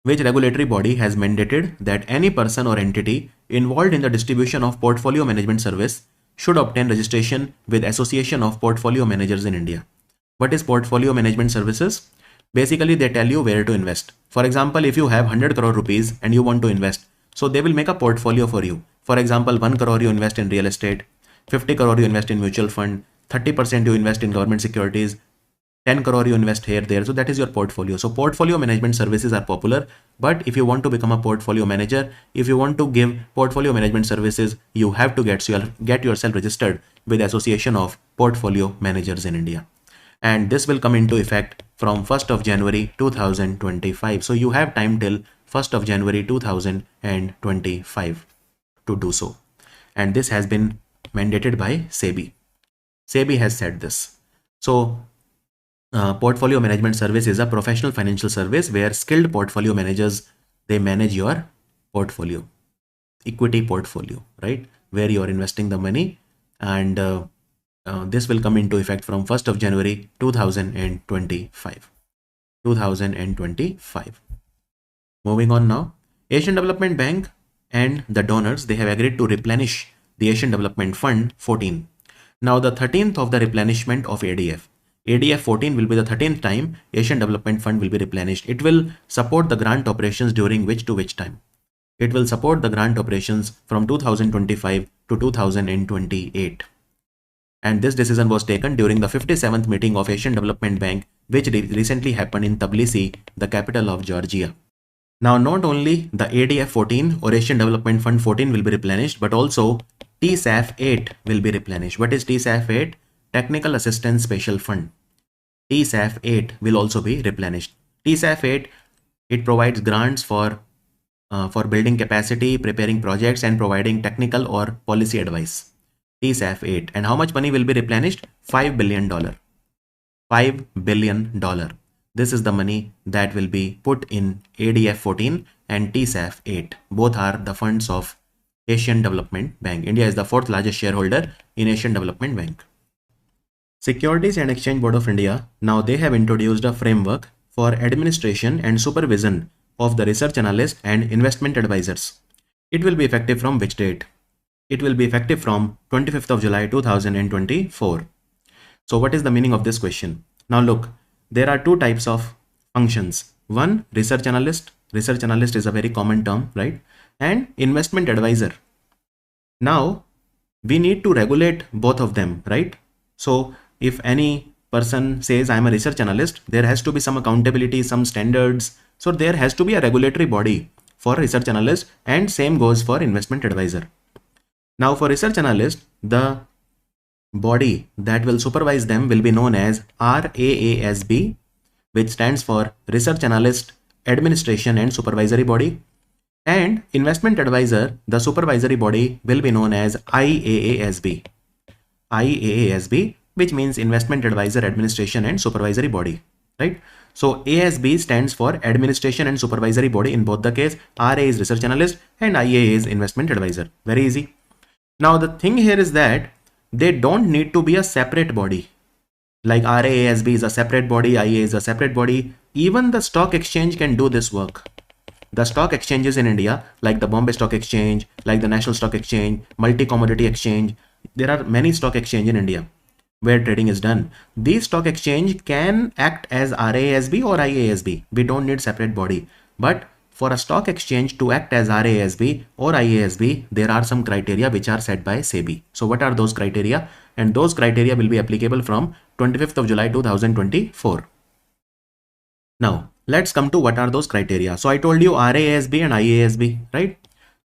Which regulatory body has mandated that any person or entity involved in the distribution of portfolio management service should obtain registration with Association of Portfolio Managers in India? What is portfolio management services? Basically, they tell you where to invest. For example, if you have 100 crore rupees and you want to invest, so they will make a portfolio for you. For example, 1 crore you invest in real estate, 50 crore you invest in mutual fund, 30% you invest in government securities, 10 crore you invest here, there. So that is your portfolio. So portfolio management services are popular. But if you want to become a portfolio manager, if you want to give portfolio management services, you have to get yourself registered with Association of Portfolio Managers in India. And this will come into effect from 1st of January 2025. So you have time till 1st of January 2025 to do so. And this has been mandated by SEBI. SEBI has said this. So portfolio management service is a professional financial service where skilled portfolio managers, they manage your portfolio, equity portfolio, right? Where you are investing the money, and This will come into effect from 1st of January 2025. 2025. Moving on now, Asian Development Bank and the donors, they have agreed to replenish the Asian Development Fund 14. Now the 13th of the replenishment of ADF. ADF 14 will be the 13th time Asian Development Fund will be replenished. It will support the grant operations during which to which time? It will support the grant operations from 2025 to 2028. And this decision was taken during the 57th meeting of Asian Development Bank, which recently happened in Tbilisi, the capital of Georgia. Now, not only the ADF 14 or Asian Development Fund 14 will be replenished, but also TSAF 8 will be replenished. What is TSAF 8? Technical Assistance Special Fund. TSAF 8 will also be replenished. TSAF 8, it provides grants for building capacity, preparing projects, and providing technical or policy advice. TSAF 8. And how much money will be replenished? $5 billion. $5 billion. This is the money that will be put in ADF 14 and TSAF 8. Both are the funds of Asian Development Bank. India is the 4th largest shareholder in Asian Development Bank. Securities and Exchange Board of India, now they have introduced a framework for administration and supervision of the research analysts and investment advisors. It will be effective from which date? It will be effective from 25th of July 2024. So what is the meaning of this question? Now look, there are two types of functions. One, research analyst. Research analyst is a very common term, right? And investment advisor. Now, we need to regulate both of them, right? So if any person says I'm a research analyst, there has to be some accountability, some standards. So there has to be a regulatory body for research analyst, and same goes for investment advisor. Now for research analyst, the body that will supervise them will be known as RAASB, which stands for Research Analyst Administration and Supervisory Body. And investment advisor, the supervisory body, will be known as IAASB. IAASB, which means Investment Advisor Administration and Supervisory Body, right? So ASB stands for Administration and Supervisory Body in both the case. RA is Research Analyst and IA is Investment Advisor. Very easy. Now the thing here is that they don't need to be a separate body. Like RAASB is a separate body, IA is a separate body. Even the stock exchange can do this work. The stock exchanges in India, like the Bombay Stock Exchange, like the National Stock Exchange, Multi-Commodity Exchange, there are many stock exchanges in India where trading is done. These stock exchange can act as RASB or IASB. We don't need separate body. But for a stock exchange to act as RASB or IASB, there are some criteria which are set by SEBI. So what are those criteria? And those criteria will be applicable from 25th of July 2024. Now, let's come to what are those criteria. So I told you RASB and IASB, right?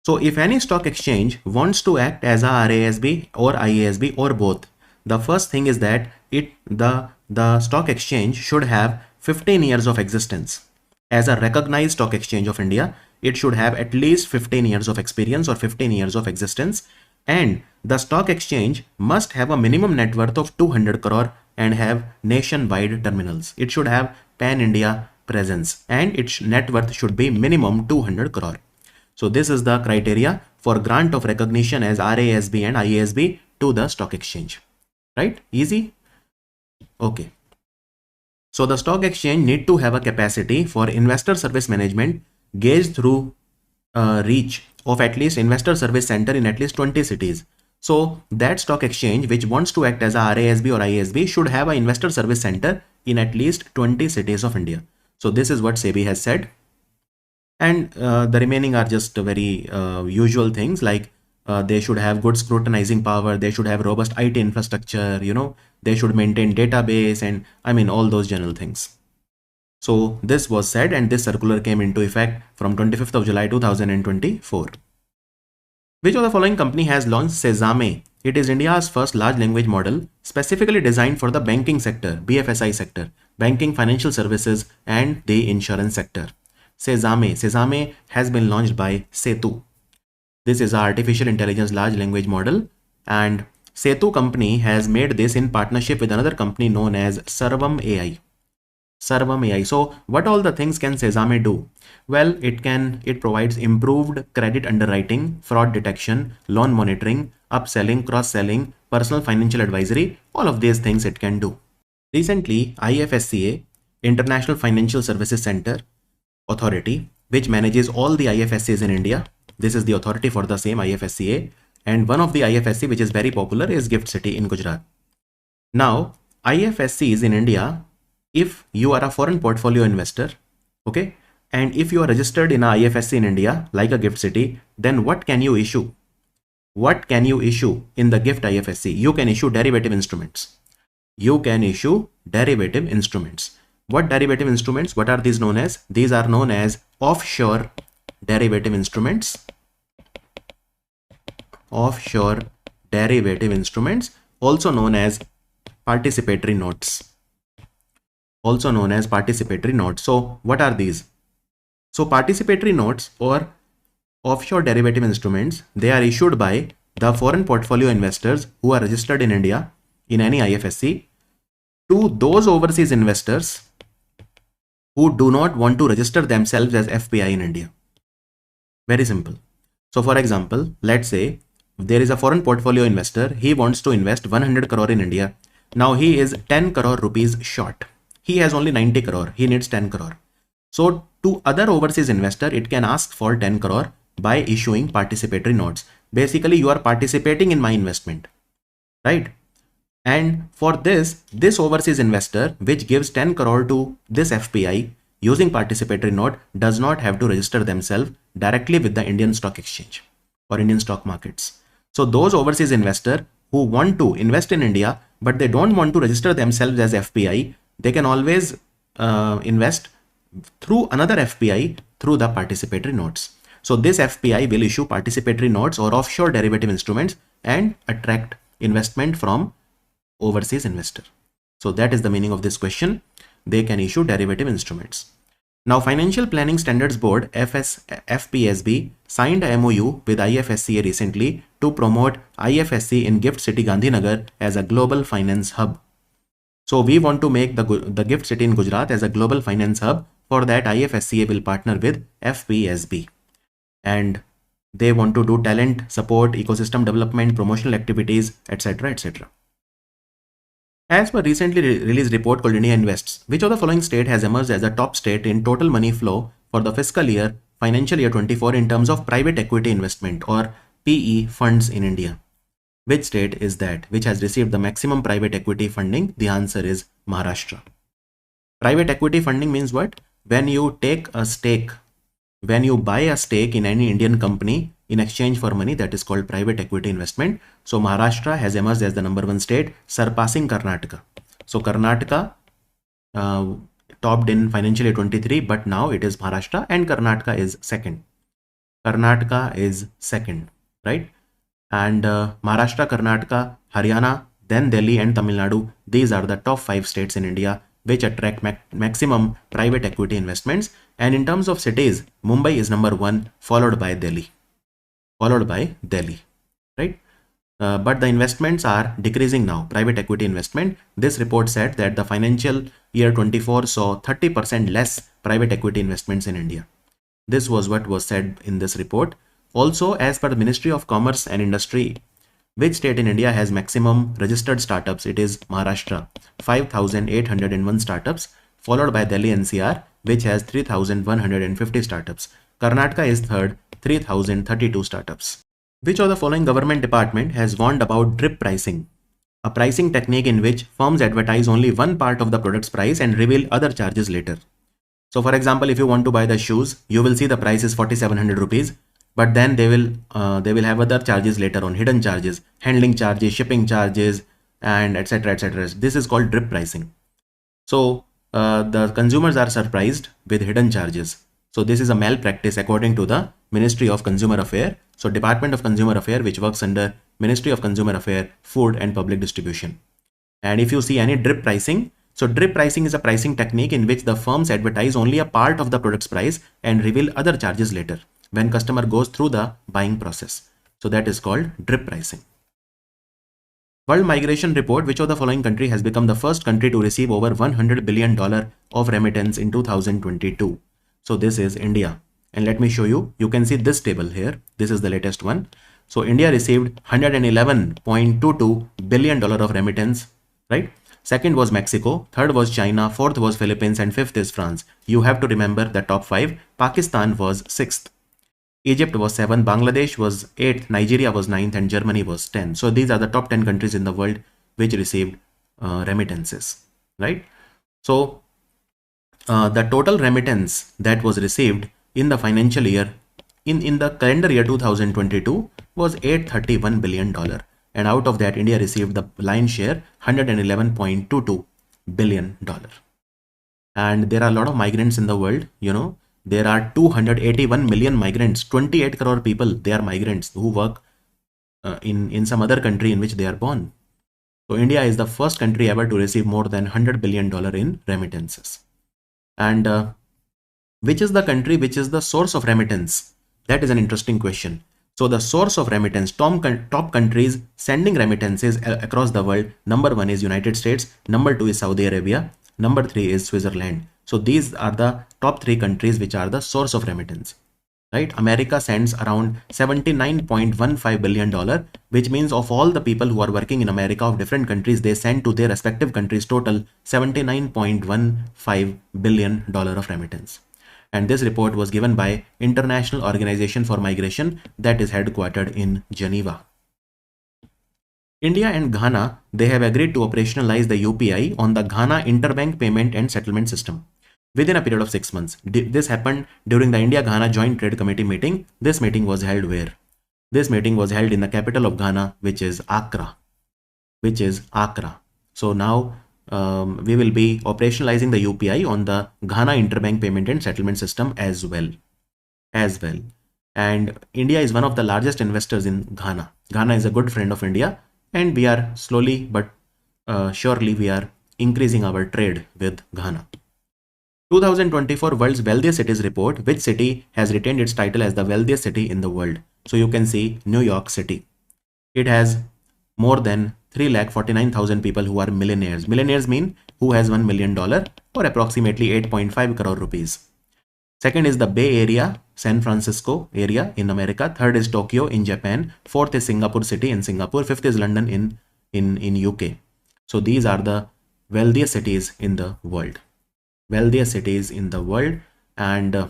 So if any stock exchange wants to act as a RASB or IASB or both, the first thing is that the stock exchange should have 15 years of existence. As a recognized stock exchange of India, it should have at least 15 years of experience or 15 years of existence. And the stock exchange must have a minimum net worth of 200 crore and have nationwide terminals. It should have pan-India presence and its net worth should be minimum 200 crore. So this is the criteria for grant of recognition as RASB and IASB to the stock exchange, right? Easy. Okay. So the stock exchange need to have a capacity for investor service management gauged through reach of at least investor service center in at least 20 cities. So that stock exchange which wants to act as a RASB or IASB should have an investor service center in at least 20 cities of India. So this is what SEBI has said. And the remaining are just very usual things like they should have good scrutinizing power, they should have robust IT infrastructure, they should maintain database, and I mean all those general things. So this was said and this circular came into effect from 25th of July 2024. Which of the following company has launched Sesame? It is India's first large language model specifically designed for the banking sector, BFSI sector, banking, financial services, and the insurance sector. Sesame has been launched by Setu. This is an artificial intelligence large language model, and Setu company has made this in partnership with another company known as Sarvam AI. Sarvam AI. So what all the things can Sesame do? Well, it provides improved credit underwriting, fraud detection, loan monitoring, upselling, cross-selling, personal financial advisory, all of these things it can do. Recently, IFSCA, International Financial Services Center Authority, which manages all the IFSCs in India. This is the authority for the same IFSCA. And one of the IFSC which is very popular is GIFT City in Gujarat. Now, IFSCs in India, if you are a foreign portfolio investor, okay, and if you are registered in a IFSC in India, like a GIFT City, then what can you issue? What can you issue in the GIFT IFSC? You can issue derivative instruments. You can issue derivative instruments. What derivative instruments? What are these known as? These are known as offshore derivative instruments. Offshore derivative instruments, also known as participatory notes. Also known as participatory notes. So what are these? So participatory notes or offshore derivative instruments, they are issued by the foreign portfolio investors who are registered in India in any IFSC to those overseas investors who do not want to register themselves as FPI in India. Very simple. So for example, let's say there is a foreign portfolio investor. He wants to invest 100 crore in India. Now he is 10 crore rupees short. He has only 90 crore. He needs 10 crore. So to other overseas investor, it can ask for 10 crore by issuing participatory notes. Basically, you are participating in my investment, right? And for this overseas investor, which gives 10 crore to this FPI using participatory note, does not have to register themselves directly with the Indian stock exchange or Indian stock markets. So those overseas investors who want to invest in India, but they don't want to register themselves as FPI, they can always invest through another FPI through the participatory notes. So this FPI will issue participatory notes or offshore derivative instruments and attract investment from overseas investor. So that is the meaning of this question. They can issue derivative instruments. Now, Financial Planning Standards Board FPSB signed a MOU with IFSCA recently to promote IFSC in GIFT City Gandhinagar as a global finance hub. So we want to make the GIFT City in Gujarat as a global finance hub. For that, IFSCA will partner with FPSB. And they want to do talent support, ecosystem development, promotional activities, etc. etc. As per recently released report called India Invests, which of the following state has emerged as a top state in total money flow for the fiscal year financial year 24 in terms of private equity investment or PE funds in India? Which state is that which has received the maximum private equity funding? The answer is Maharashtra. Private equity funding means what? When you take a stake, when you buy a stake in any Indian company in exchange for money, that is called private equity investment. So Maharashtra has emerged as the #1 state, surpassing Karnataka. So Karnataka topped in financial year 23, but now it is Maharashtra and Karnataka is second. Karnataka is second, right? And Maharashtra, Karnataka, Haryana, then Delhi and Tamil Nadu. These are the top 5 states in India which attract maximum private equity investments. And in terms of cities, Mumbai is #1, followed by Delhi. Right? But the investments are decreasing now, private equity investment. This report said that the financial year 24 saw 30% less private equity investments in India. This was what was said in this report. Also, as per the Ministry of Commerce and Industry, which state in India has maximum registered startups? It is Maharashtra, 5,801 startups, followed by Delhi NCR, which has 3,150 startups. Karnataka is third, 3,032 startups. Which of the following government department has warned about drip pricing? A pricing technique in which firms advertise only one part of the product's price and reveal other charges later. So for example, if you want to buy the shoes, you will see the price is 4,700 rupees. But then they will have other charges later on, hidden charges, handling charges, shipping charges, and etc. etc. This is called drip pricing. So the consumers are surprised with hidden charges. So this is a malpractice according to the Ministry of Consumer Affairs. So Department of Consumer Affairs, which works under Ministry of Consumer Affairs, Food and Public Distribution. And if you see any drip pricing, so drip pricing is a pricing technique in which the firms advertise only a part of the product's price and reveal other charges later when customer goes through the buying process. So that is called drip pricing. World Migration Report, which of the following country has become the first country to receive over $100 billion of remittance in 2022? So this is India. And let me show you, you can see this table here. This is the latest one. So India received $111.22 billion of remittance, right? Second was Mexico, third was China, fourth was Philippines, and fifth is France. You have to remember the top five. Pakistan was sixth. Egypt was 7th, Bangladesh was 8th, Nigeria was 9th, and Germany was 10th. So these are the top 10 countries in the world which received remittances, right? So the total remittance that was received in the financial year, in the calendar year 2022 was $831 billion. And out of that, India received the lion's share, $111.22 billion. And there are a lot of migrants in the world, you know. There are 281 million migrants, 28 crore people, they are migrants who work in some other country in which they are born. So India is the first country ever to receive more than $100 billion in remittances. And which is the country which is the source of remittance? That is an interesting question. So the source of remittance, top countries sending remittances across the world, number 1 is United States, number 2 is Saudi Arabia, number 3 is Switzerland. So these are the top 3 countries which are the source of remittance, right? America sends around $79.15 billion, which means of all the people who are working in America of different countries, they send to their respective countries total $79.15 billion of remittance. And this report was given by International Organization for Migration that is headquartered in Geneva. India and Ghana, they have agreed to operationalize the UPI on the Ghana Interbank Payment and Settlement System within a period of 6 months. This happened during the India-Ghana Joint Trade Committee meeting. This meeting was held where? This meeting was held in the capital of Ghana, which is Accra. So now we will be operationalizing the UPI on the Ghana Interbank Payment and Settlement System as well. And India is one of the largest investors in Ghana. Ghana is a good friend of India, and we are slowly but surely we are increasing our trade with Ghana. 2024 World's Wealthiest Cities Report. Which city has retained its title as the wealthiest city in the world? So you can see New York City. It has more than 349,000 people who are millionaires. Millionaires mean who has $1 million or approximately 8.5 crore rupees. Second is the Bay Area, San Francisco area in America. Third is Tokyo in Japan. Fourth is Singapore City in Singapore. Fifth is London in UK. So these are the wealthiest cities in the world. And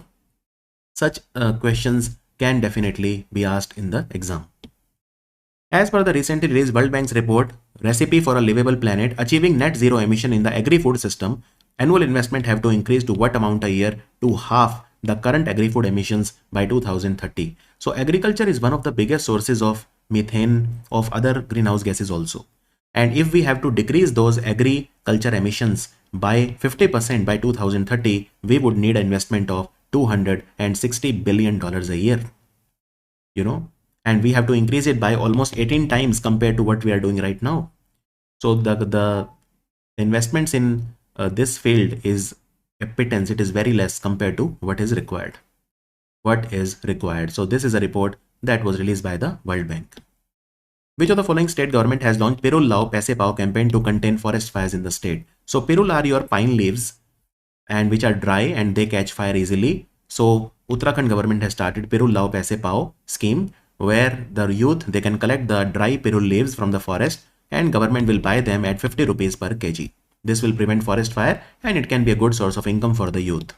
such questions can definitely be asked in the exam. As per the recently released World Bank's report, Recipe for a Livable Planet, achieving net zero emission in the agri-food system, annual investment have to increase to what amount a year to halve the current agri-food emissions by 2030. So agriculture is one of the biggest sources of methane, of other greenhouse gases also. And if we have to decrease those agriculture emissions by 50% by 2030, we would need an investment of $260 billion a year, you know, and we have to increase it by almost 18 times compared to what we are doing right now. So the investments in this field is a pittance. It is very less compared to what is required. So this is a report that was released by the World Bank. Which of the following state government has launched Pirul Lao Paise Pao campaign to contain forest fires in the state? So Pirul are your pine leaves and which are dry and they catch fire easily. So Uttarakhand government has started Pirul Lao Paise Pao scheme, where the youth, they can collect the dry Pirul leaves from the forest and government will buy them at 50 rupees per kg. This will prevent forest fire and it can be a good source of income for the youth.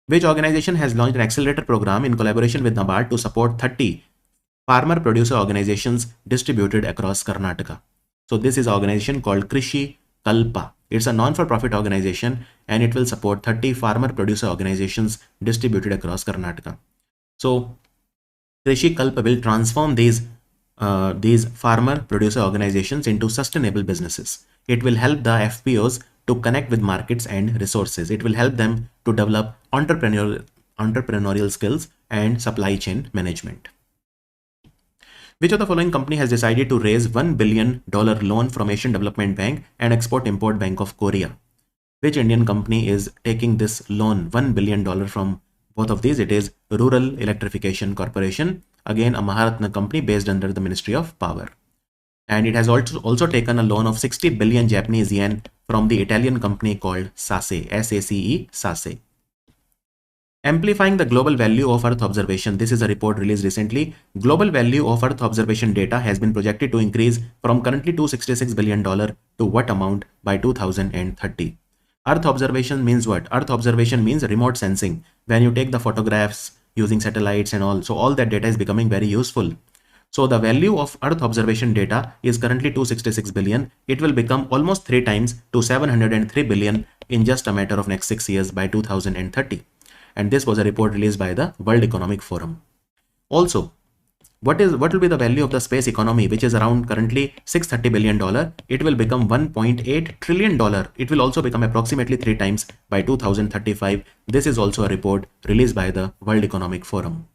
Which organization has launched an accelerator program in collaboration with NABARD to support 30 farmer producer organizations distributed across Karnataka? So this is an organization called Krishi Kalpa. It's a non-for-profit organization and it will support 30 farmer producer organizations distributed across Karnataka. So Krishi Kalpa will transform these farmer producer organizations into sustainable businesses. It will help the FPOs to connect with markets and resources. It will help them to develop entrepreneurial skills and supply chain management. Which of the following company has decided to raise $1 billion loan from Asian Development Bank and Export-Import Bank of Korea? Which Indian company is taking this loan, $1 billion from both of these? It is Rural Electrification Corporation, again a Maharatna company based under the Ministry of Power. And it has also taken a loan of 60 billion Japanese yen from the Italian company called SACE, S-A-C-E, SACE. Amplifying the global value of Earth observation. This is a report released recently. Global value of Earth observation data has been projected to increase from currently $266 billion to what amount by 2030. Earth observation means what? Earth observation means remote sensing. When you take the photographs using satellites and all, so all that data is becoming very useful. So the value of Earth observation data is currently 266 billion. It will become almost 3 times to 703 billion in just a matter of next 6 years by 2030. And this was a report released by the World Economic Forum. Also, what will be the value of the space economy, which is around currently $630 billion? It will become $1.8 trillion. It will also become approximately 3 times by 2035. This is also a report released by the World Economic Forum.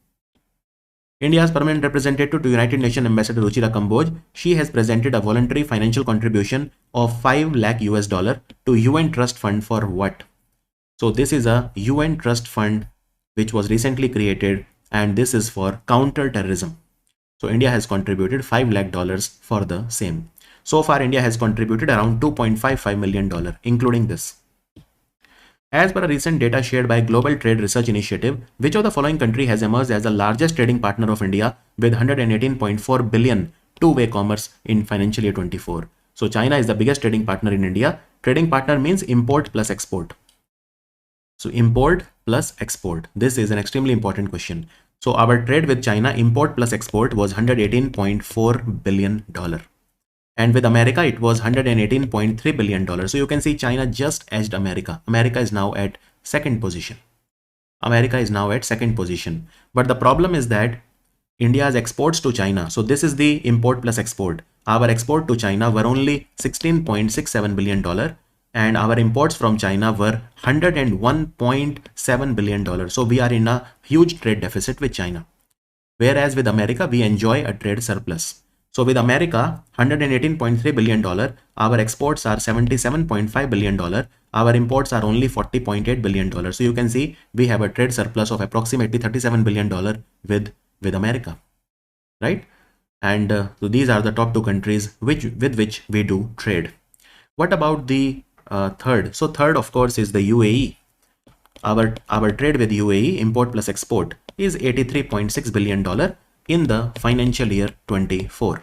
India's permanent representative to United Nations Ambassador Ruchira Kamboj, she has presented a voluntary financial contribution of 5 lakh US dollar to UN Trust Fund for what? So this is a UN Trust Fund which was recently created, and this is for counter-terrorism. So India has contributed $5 lakh for the same. So far India has contributed around $2.55 million, including this. As per a recent data shared by Global Trade Research Initiative, which of the following country has emerged as the largest trading partner of India with 118.4 billion two-way commerce in financial year 24? So China is the biggest trading partner in India. Trading partner means import plus export. So import plus export. This is an extremely important question. So our trade with China, import plus export, was $118.4 billion. And with America, it was $118.3 billion. So you can see China just edged America. America is now at second position. America is now at second position. But the problem is that India's exports to China. So this is the import plus export. Our export to China were only $16.67 billion. And our imports from China were $101.7 billion. So we are in a huge trade deficit with China. Whereas with America, we enjoy a trade surplus. So with America, $118.3 billion, our exports are $77.5 billion. Our imports are only $40.8 billion. So you can see we have a trade surplus of approximately $37 billion with America, right? And so these are the top 2 countries with which we do trade. What about the third? So third, of course, is the UAE. Our trade with UAE, import plus export, is $83.6 billion in the financial year 24.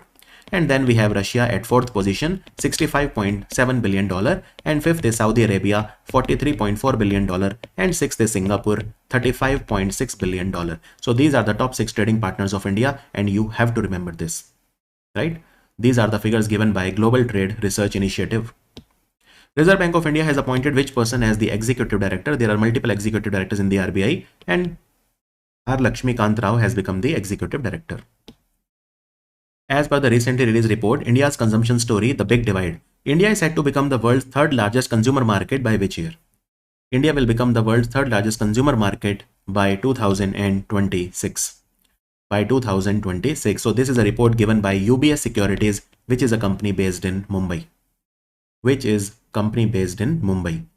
And then we have Russia at 4th position, $65.7 billion. And 5th is Saudi Arabia, $43.4 billion. And 6th is Singapore, $35.6 billion. So these are the top 6 trading partners of India, and you have to remember this, right? These are the figures given by Global Trade Research Initiative. Reserve Bank of India has appointed which person as the executive director? There are multiple executive directors in the RBI, and R. Lakshmikant Rao has become the executive director. As per the recently released report, India's consumption story, the big divide. India is set to become the world's 3rd largest consumer market by which year? India will become the world's 3rd largest consumer market by 2026. By 2026. So this is a report given by UBS Securities, which is a company based in Mumbai.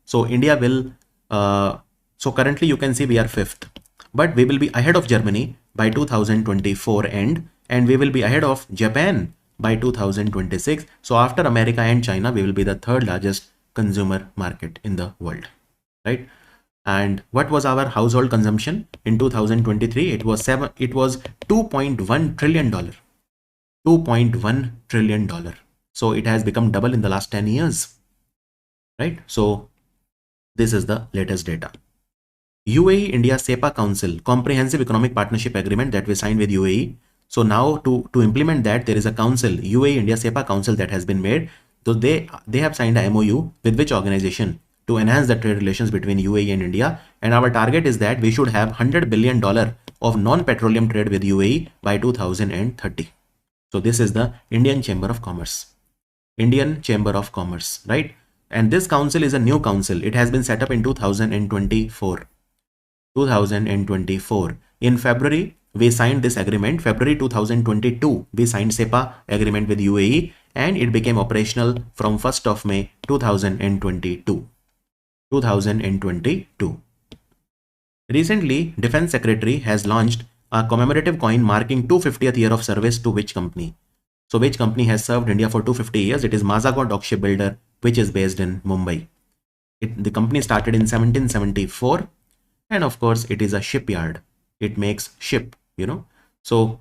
So India will, so currently you can see we are 5th, but we will be ahead of Germany by 2024 end, and we will be ahead of Japan by 2026. So after America and China, we will be the 3rd largest consumer market in the world, right? And what was our household consumption in 2023? It was $2.1 trillion. $2.1 trillion. So it has become double in the last 10 years, right? So this is the latest data. UAE India SEPA Council, Comprehensive Economic Partnership Agreement that we signed with UAE. So now to implement that, there is a council, UAE India SEPA Council, that has been made. So they have signed a MOU with which organization? To enhance the trade relations between UAE and India. And our target is that we should have $100 billion of non-petroleum trade with UAE by 2030. So this is the Indian Chamber of Commerce. Right? And this council is a new council. It has been set up in 2024. In February, we signed this agreement. February 2022, we signed SEPA agreement with UAE, and it became operational from 1st of May 2022. Recently, Defense Secretary has launched a commemorative coin marking 250th year of service to which company? So which company has served India for 250 years? It is Mazagon Dock Shipbuilder, which is based in Mumbai. The company started in 1774, And of course, it is a shipyard. It makes ship, So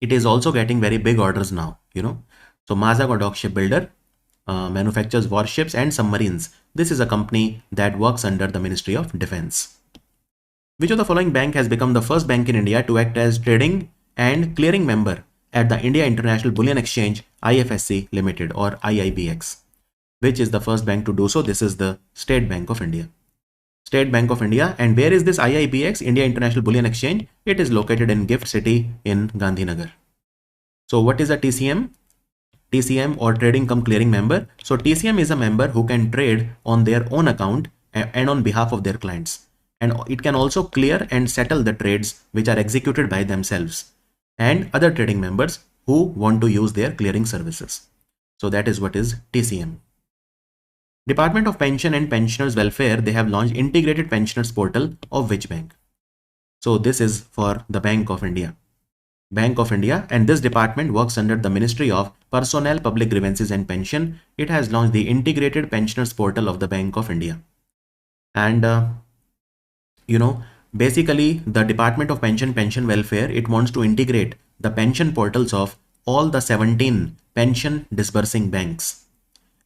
it is also getting very big orders now. So Mazagon Dock Shipbuilder manufactures warships and submarines. This is a company that works under the Ministry of Defense. Which of the following bank has become the first bank in India to act as trading and clearing member at the India International Bullion Exchange IFSC Limited or IIBX? Which is the first bank to do so? This is the State Bank of India. State Bank of India. And where is this IIBX, India International Bullion Exchange? It is located in Gift City in Gandhinagar. So what is a TCM? TCM or Trading Cum Clearing Member. So TCM is a member who can trade on their own account and on behalf of their clients. And it can also clear and settle the trades which are executed by themselves and other trading members who want to use their clearing services. So that is what is TCM. Department of Pension and Pensioners Welfare, they have launched Integrated Pensioners Portal of which bank? So this is for the Bank of India. Bank of India, and this department works under the Ministry of Personnel, Public Grievances and Pension. It has launched the Integrated Pensioners Portal of the Bank of India. And basically the Department of Pension Welfare, it wants to integrate the pension portals of all the 17 pension disbursing banks.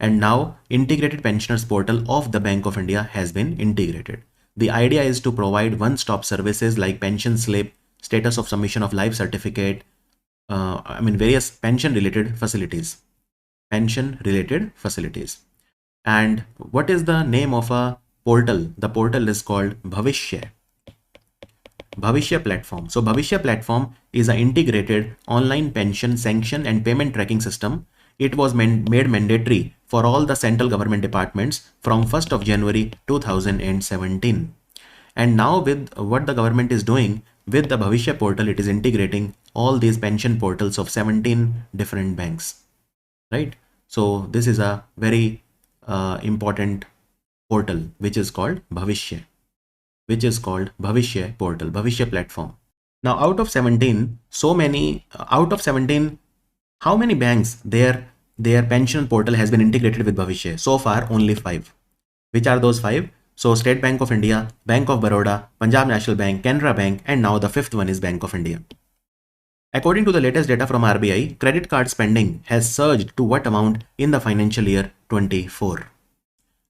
And now Integrated Pensioners Portal of the Bank of India has been integrated. The idea is to provide one-stop services like pension slip, status of submission of life certificate, various pension related facilities. And what is the name of a portal? The portal is called Bhavishya platform. So Bhavishya platform is an integrated online pension sanction and payment tracking system. It was made mandatory for all the central government departments from 1st of January 2017. And now with what the government is doing with the Bhavishya portal, it is integrating all these pension portals of 17 different banks, right? So this is a very important portal which is called Bhavishya portal, Bhavishya platform. Now out of 17, how many banks their pension portal has been integrated with Bhavishya? So far only 5. Which are those 5? So State Bank of India, Bank of Baroda, Punjab National Bank, Canara Bank, and now the 5th one is Bank of India. According to the latest data from RBI, credit card spending has surged to what amount in the financial year 24?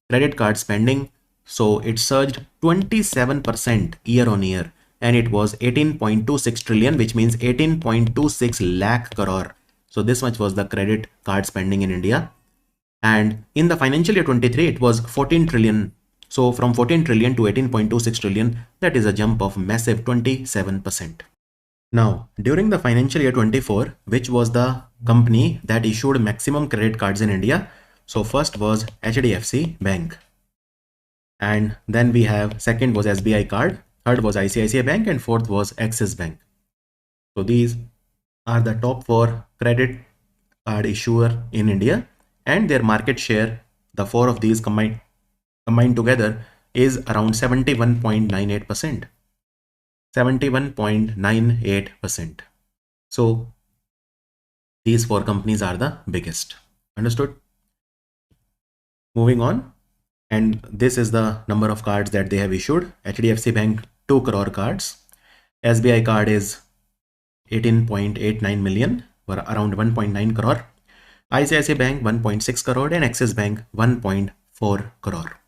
Credit card spending, so it surged 27% year on year, and it was 18.26 trillion, which means 18.26 lakh crore. So this much was the credit card spending in India. And in the financial year 23, it was 14 trillion. So from 14 trillion to 18.26 trillion, that is a jump of massive 27%. Now, during the financial year 24, which was the company that issued maximum credit cards in India? So first was HDFC Bank. And then we have second was SBI card, third was ICICI Bank, and fourth was Axis Bank. So these are the top 4 credit card issuer in India, and their market share, the 4 of these combined together, is around 71.98%. 71.98%. So these 4 companies are the biggest. Understood? Moving on. And this is the number of cards that they have issued. HDFC Bank 2 crore cards. SBI card is 18.89 million, or around 1.9 crore. ICICI Bank 1.6 crore and Axis Bank 1.4 crore.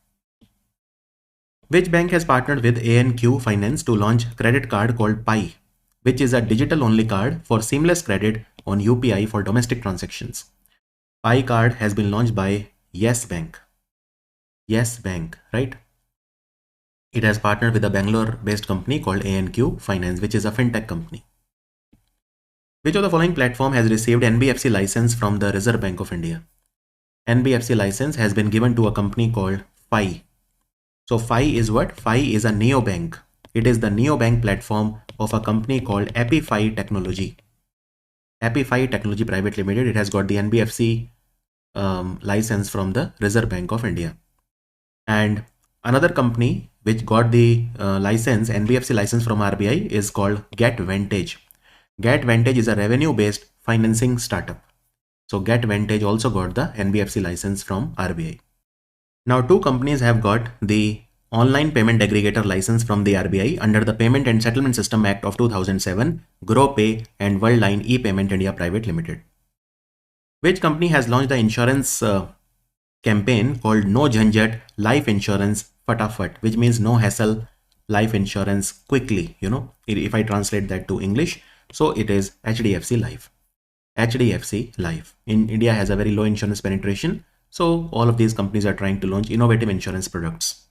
Which bank has partnered with ANQ Finance to launch credit card called Pi, which is a digital only card for seamless credit on UPI for domestic transactions? Pi card has been launched by Yes Bank. Yes Bank, right? It has partnered with a Bangalore-based company called ANQ Finance, which is a fintech company. Which of the following platform has received NBFC license from the Reserve Bank of India? NBFC license has been given to a company called Fi. So Fi is what? Fi is a neobank. It is the neobank platform of a company called Epify Technology. Epify Technology Private Limited. It has got the NBFC license from the Reserve Bank of India. And another company which got the NBFC license from RBI is called GetVantage. GetVantage is a revenue-based financing startup. So GetVantage also got the NBFC license from RBI. Now 2 companies have got the online payment aggregator license from the RBI under the Payment and Settlement System Act of 2007, GrowPay and Worldline e-Payment India Private Limited. Which company has launched the insurance campaign called No Jhanjat Life Insurance Fatafat, which means no hassle life insurance quickly, if I translate that to English. So it is HDFC Life. HDFC Life. In India has a very low insurance penetration. So all of these companies are trying to launch innovative insurance products.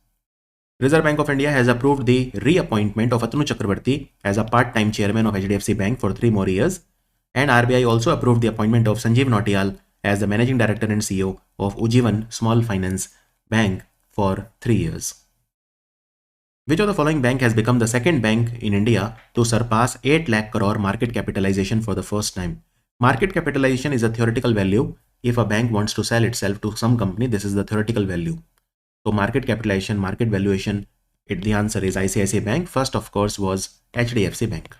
Reserve Bank of India has approved the reappointment of Atanu Chakrabarti as a part-time chairman of HDFC Bank for 3 more years. And RBI also approved the appointment of Sanjeev Nautiyal as the managing director and CEO of Ujjivan Small Finance Bank for 3 years. Which of the following bank has become the second bank in India to surpass 8 lakh crore market capitalization for the first time? Market capitalization is a theoretical value. If a bank wants to sell itself to some company, this is the theoretical value. So market capitalization, market valuation, the answer is ICICI Bank. First, of course, was HDFC Bank.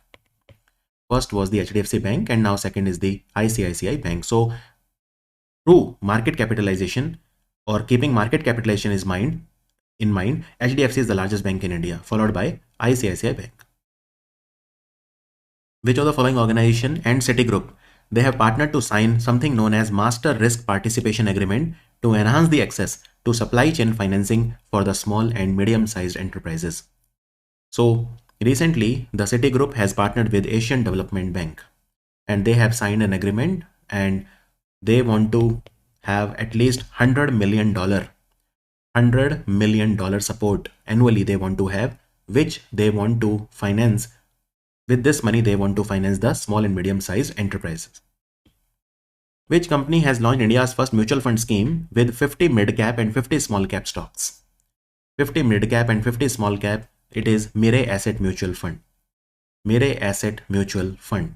First was the HDFC Bank and now second is the ICICI Bank. So true market capitalization or keeping market capitalization in mind, HDFC is the largest bank in India, followed by ICICI Bank. Which of the following organization and Citigroup, they have partnered to sign something known as Master Risk Participation Agreement to enhance the access to supply chain financing for the small and medium-sized enterprises. So recently, the Citigroup has partnered with Asian Development Bank and they have signed an agreement and they want to have at least $100 million support annually they want to have, which they want to finance. With this money, they want to finance the small and medium-sized enterprises. Which company has launched India's first mutual fund scheme with 50 mid-cap and 50 small-cap stocks? 50 mid-cap and 50 small-cap, it is Mirae Asset Mutual Fund. Mirae Asset Mutual Fund.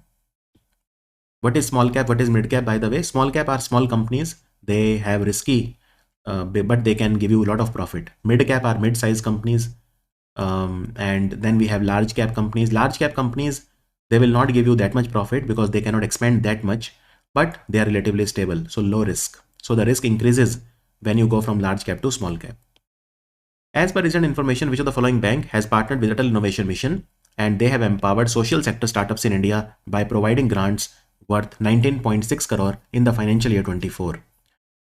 What is small cap? What is mid cap? By the way, small cap are small companies. They have risky, but they can give you a lot of profit. Mid cap are mid-sized companies. And then we have large cap companies. Large cap companies, they will not give you that much profit because they cannot expand that much, but they are relatively stable. So low risk. So the risk increases when you go from large cap to small cap. As per recent information, which of the following bank has partnered with Atal Innovation Mission and they have empowered social sector startups in India by providing grants worth 19.6 crore in the financial year 24.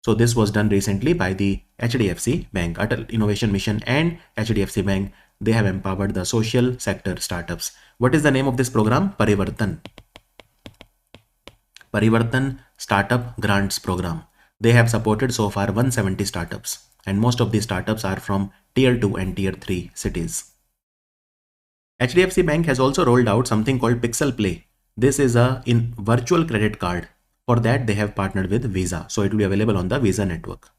So this was done recently by the HDFC Bank. Atal Innovation Mission and HDFC Bank, they have empowered the social sector startups. What is the name of this program? Parivartan. Parivartan Startup Grants Program. They have supported so far 170 startups and most of these startups are from tier 2 and tier 3 cities. HDFC Bank has also rolled out something called Pixel Play. This is a virtual credit card. For that, they have partnered with Visa. So it will be available on the Visa network.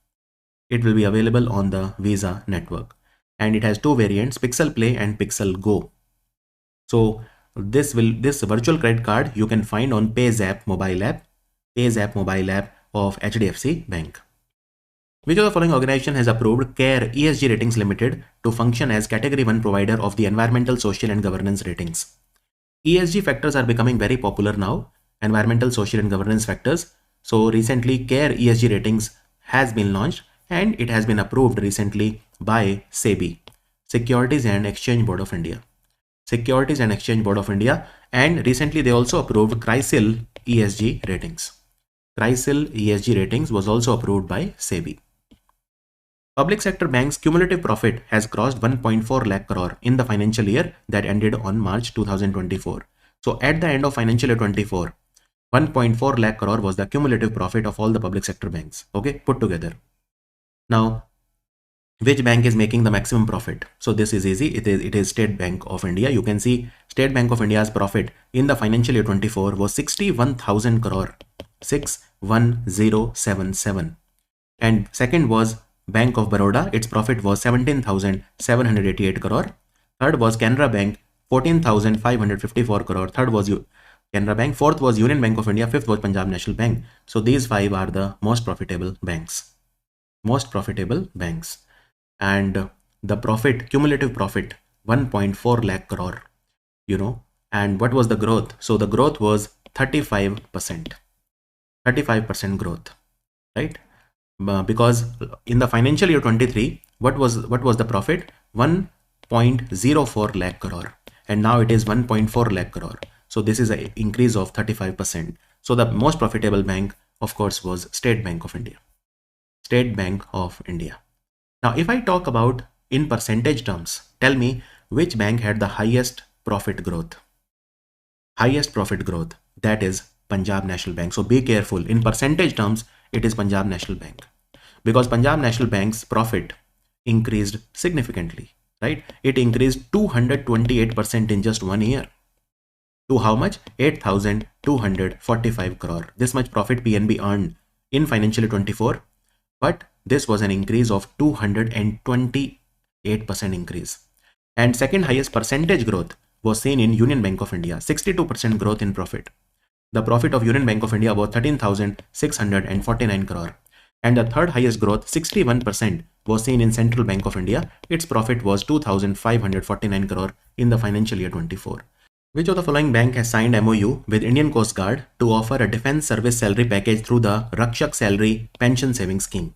It will be available on the Visa network. And it has two variants, Pixel Play and Pixel Go. So this virtual credit card you can find on PayZapp mobile app of HDFC Bank. Which of the following organization has approved CARE ESG Ratings Limited to function as Category 1 provider of the environmental, social and governance ratings? ESG factors are becoming very popular now, environmental, social and governance factors. So recently CARE ESG Ratings has been launched and it has been approved recently by SEBI, Securities and Exchange Board of India. Securities and Exchange Board of India, and recently they also approved CRISIL ESG Ratings. CRISIL ESG Ratings was also approved by SEBI. Public sector banks' cumulative profit has crossed 1.4 lakh crore in the financial year that ended on March 2024. So at the end of financial year 24, 1.4 lakh crore was the cumulative profit of all the public sector banks, okay, put together. Now, which bank is making the maximum profit? So this is easy. It is State Bank of India. You can see State Bank of India's profit in the financial year 24 was 61,000 crore, 61077. And second was Bank of Baroda. Its profit was 17,788 crore. Third was Canara Bank, 14,554 crore. Third was Canara Bank. Fourth was Union Bank of India. Fifth was Punjab National Bank. So these five are the most profitable banks. Most profitable banks. And the profit, cumulative profit, 1.4 lakh crore, and what was the growth? So the growth was 35%, 35% growth, right? Because in the financial year 23, what was the profit? 1.04 lakh crore and now it is 1.4 lakh crore. So this is an increase of 35%. So the most profitable bank, of course, was State Bank of India. State Bank of India. Now, if I talk about in percentage terms, tell me which bank had the highest profit growth. Highest profit growth, that is Punjab National Bank. So be careful. In percentage terms, it is Punjab National Bank because Punjab National Bank's profit increased significantly, right? It increased 228% in just 1 year. To how much? 8,245 crore. This much profit PNB earned in financial year 24, but this was an increase of 228% increase. And second highest percentage growth was seen in Union Bank of India, 62% growth in profit. The profit of Union Bank of India was 13,649 crore. And the third highest growth, 61%, was seen in Central Bank of India. Its profit was 2,549 crore in the financial year 24. Which of the following bank has signed MOU with Indian Coast Guard to offer a defense service salary package through the Rakshak Salary Pension Saving Scheme?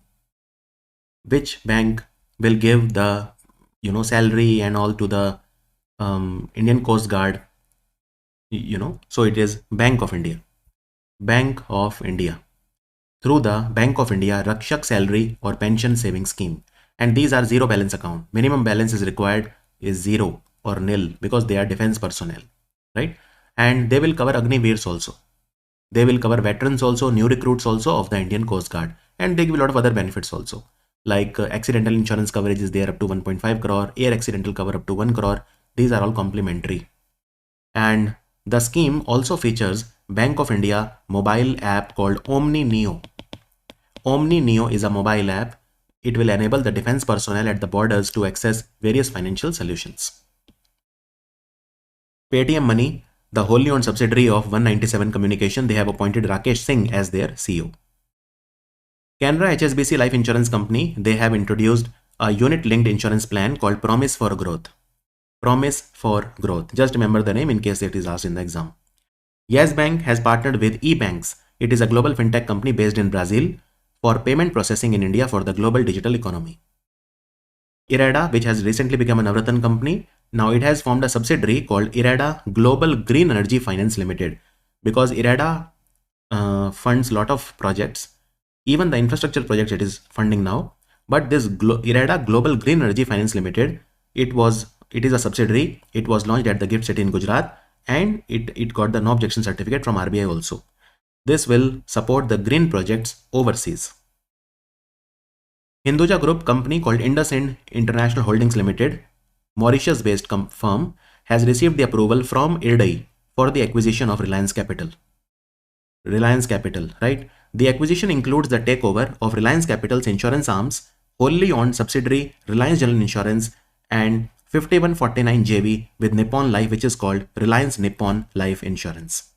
Which bank will give the salary and all to the Indian Coast Guard? So it is Bank of India. Bank of India. Through the Bank of India Rakshak Salary or Pension Saving Scheme. And these are zero balance account. Minimum balance is required is zero or nil because they are defense personnel, right? And they will cover Agniveers also. They will cover veterans also, new recruits also of the Indian Coast Guard. And they give a lot of other benefits also. Like accidental insurance coverage is there up to 1.5 crore, air accidental cover up to 1 crore. These are all complementary. And the scheme also features Bank of India mobile app called Omni Neo. Omni Neo is a mobile app. It will enable the defense personnel at the borders to access various financial solutions. Paytm Money, the wholly owned subsidiary of 197 Communication, they have appointed Rakesh Singh as their CEO. Canara HSBC Life Insurance Company, they have introduced a unit-linked insurance plan called Promise for Growth. Promise for Growth. Just remember the name in case it is asked in the exam. Yes Bank has partnered with eBanks. It is a global fintech company based in Brazil for payment processing in India for the global digital economy. IREDA, which has recently become a Navratna company, now it has formed a subsidiary called IREDA Global Green Energy Finance Limited because IREDA funds a lot of projects, even the infrastructure projects it is funding now. But this IREDA Global Green Energy Finance Limited, it is a subsidiary. It was launched at the GIFT City in Gujarat and it got the no objection certificate from RBI also. This will support the green projects overseas. Hinduja Group company called IndusInd International Holdings Limited, Mauritius-based firm, has received the approval from IRDAI for the acquisition of Reliance Capital. Reliance Capital, right? The acquisition includes the takeover of Reliance Capital's insurance arms, wholly owned subsidiary Reliance General Insurance, and 5149 JV with Nippon Life, which is called Reliance Nippon Life Insurance.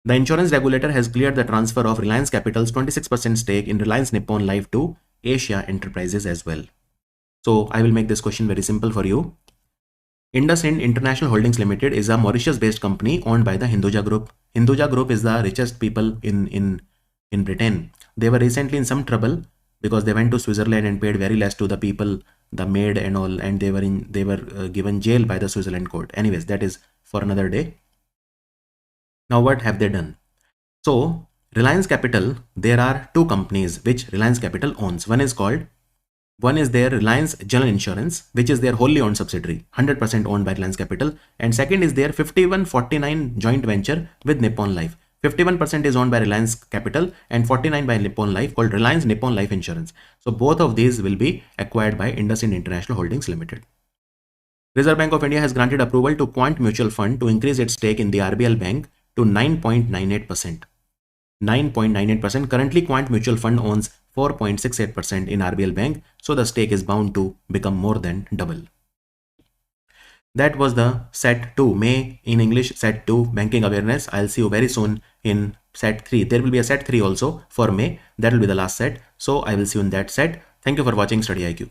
The insurance regulator has cleared the transfer of Reliance Capital's 26% stake in Reliance Nippon Life to Asia Enterprises as well. So I will make this question very simple for you. IndusInd International Holdings Limited is a Mauritius-based company owned by the Hinduja Group. Hinduja Group is the richest people in Britain. They were recently in some trouble because they went to Switzerland and paid very less to the people, the maid and all, and they were given jail by the Switzerland court. Anyways, that is for another day. Now what have they done? So Reliance Capital, there are two companies which Reliance Capital owns. One is their Reliance General Insurance, which is their wholly owned subsidiary, 100% owned by Reliance Capital. And second is their 5149 joint venture with Nippon Life. 51% is owned by Reliance Capital and 49 by Nippon Life, called Reliance Nippon Life Insurance. So both of these will be acquired by IndusInd International Holdings Limited. Reserve Bank of India has granted approval to Quant Mutual Fund to increase its stake in the RBL Bank to 9.98%. 9.98%. Currently, Quant Mutual Fund owns 4.68% in RBL Bank, so the stake is bound to become more than double. That was the set 2, May in English, set 2 banking awareness. I'll see you very soon in set 3. There will be a set 3 also for May. That will be the last set. So I will see you in that set. Thank you for watching Study IQ.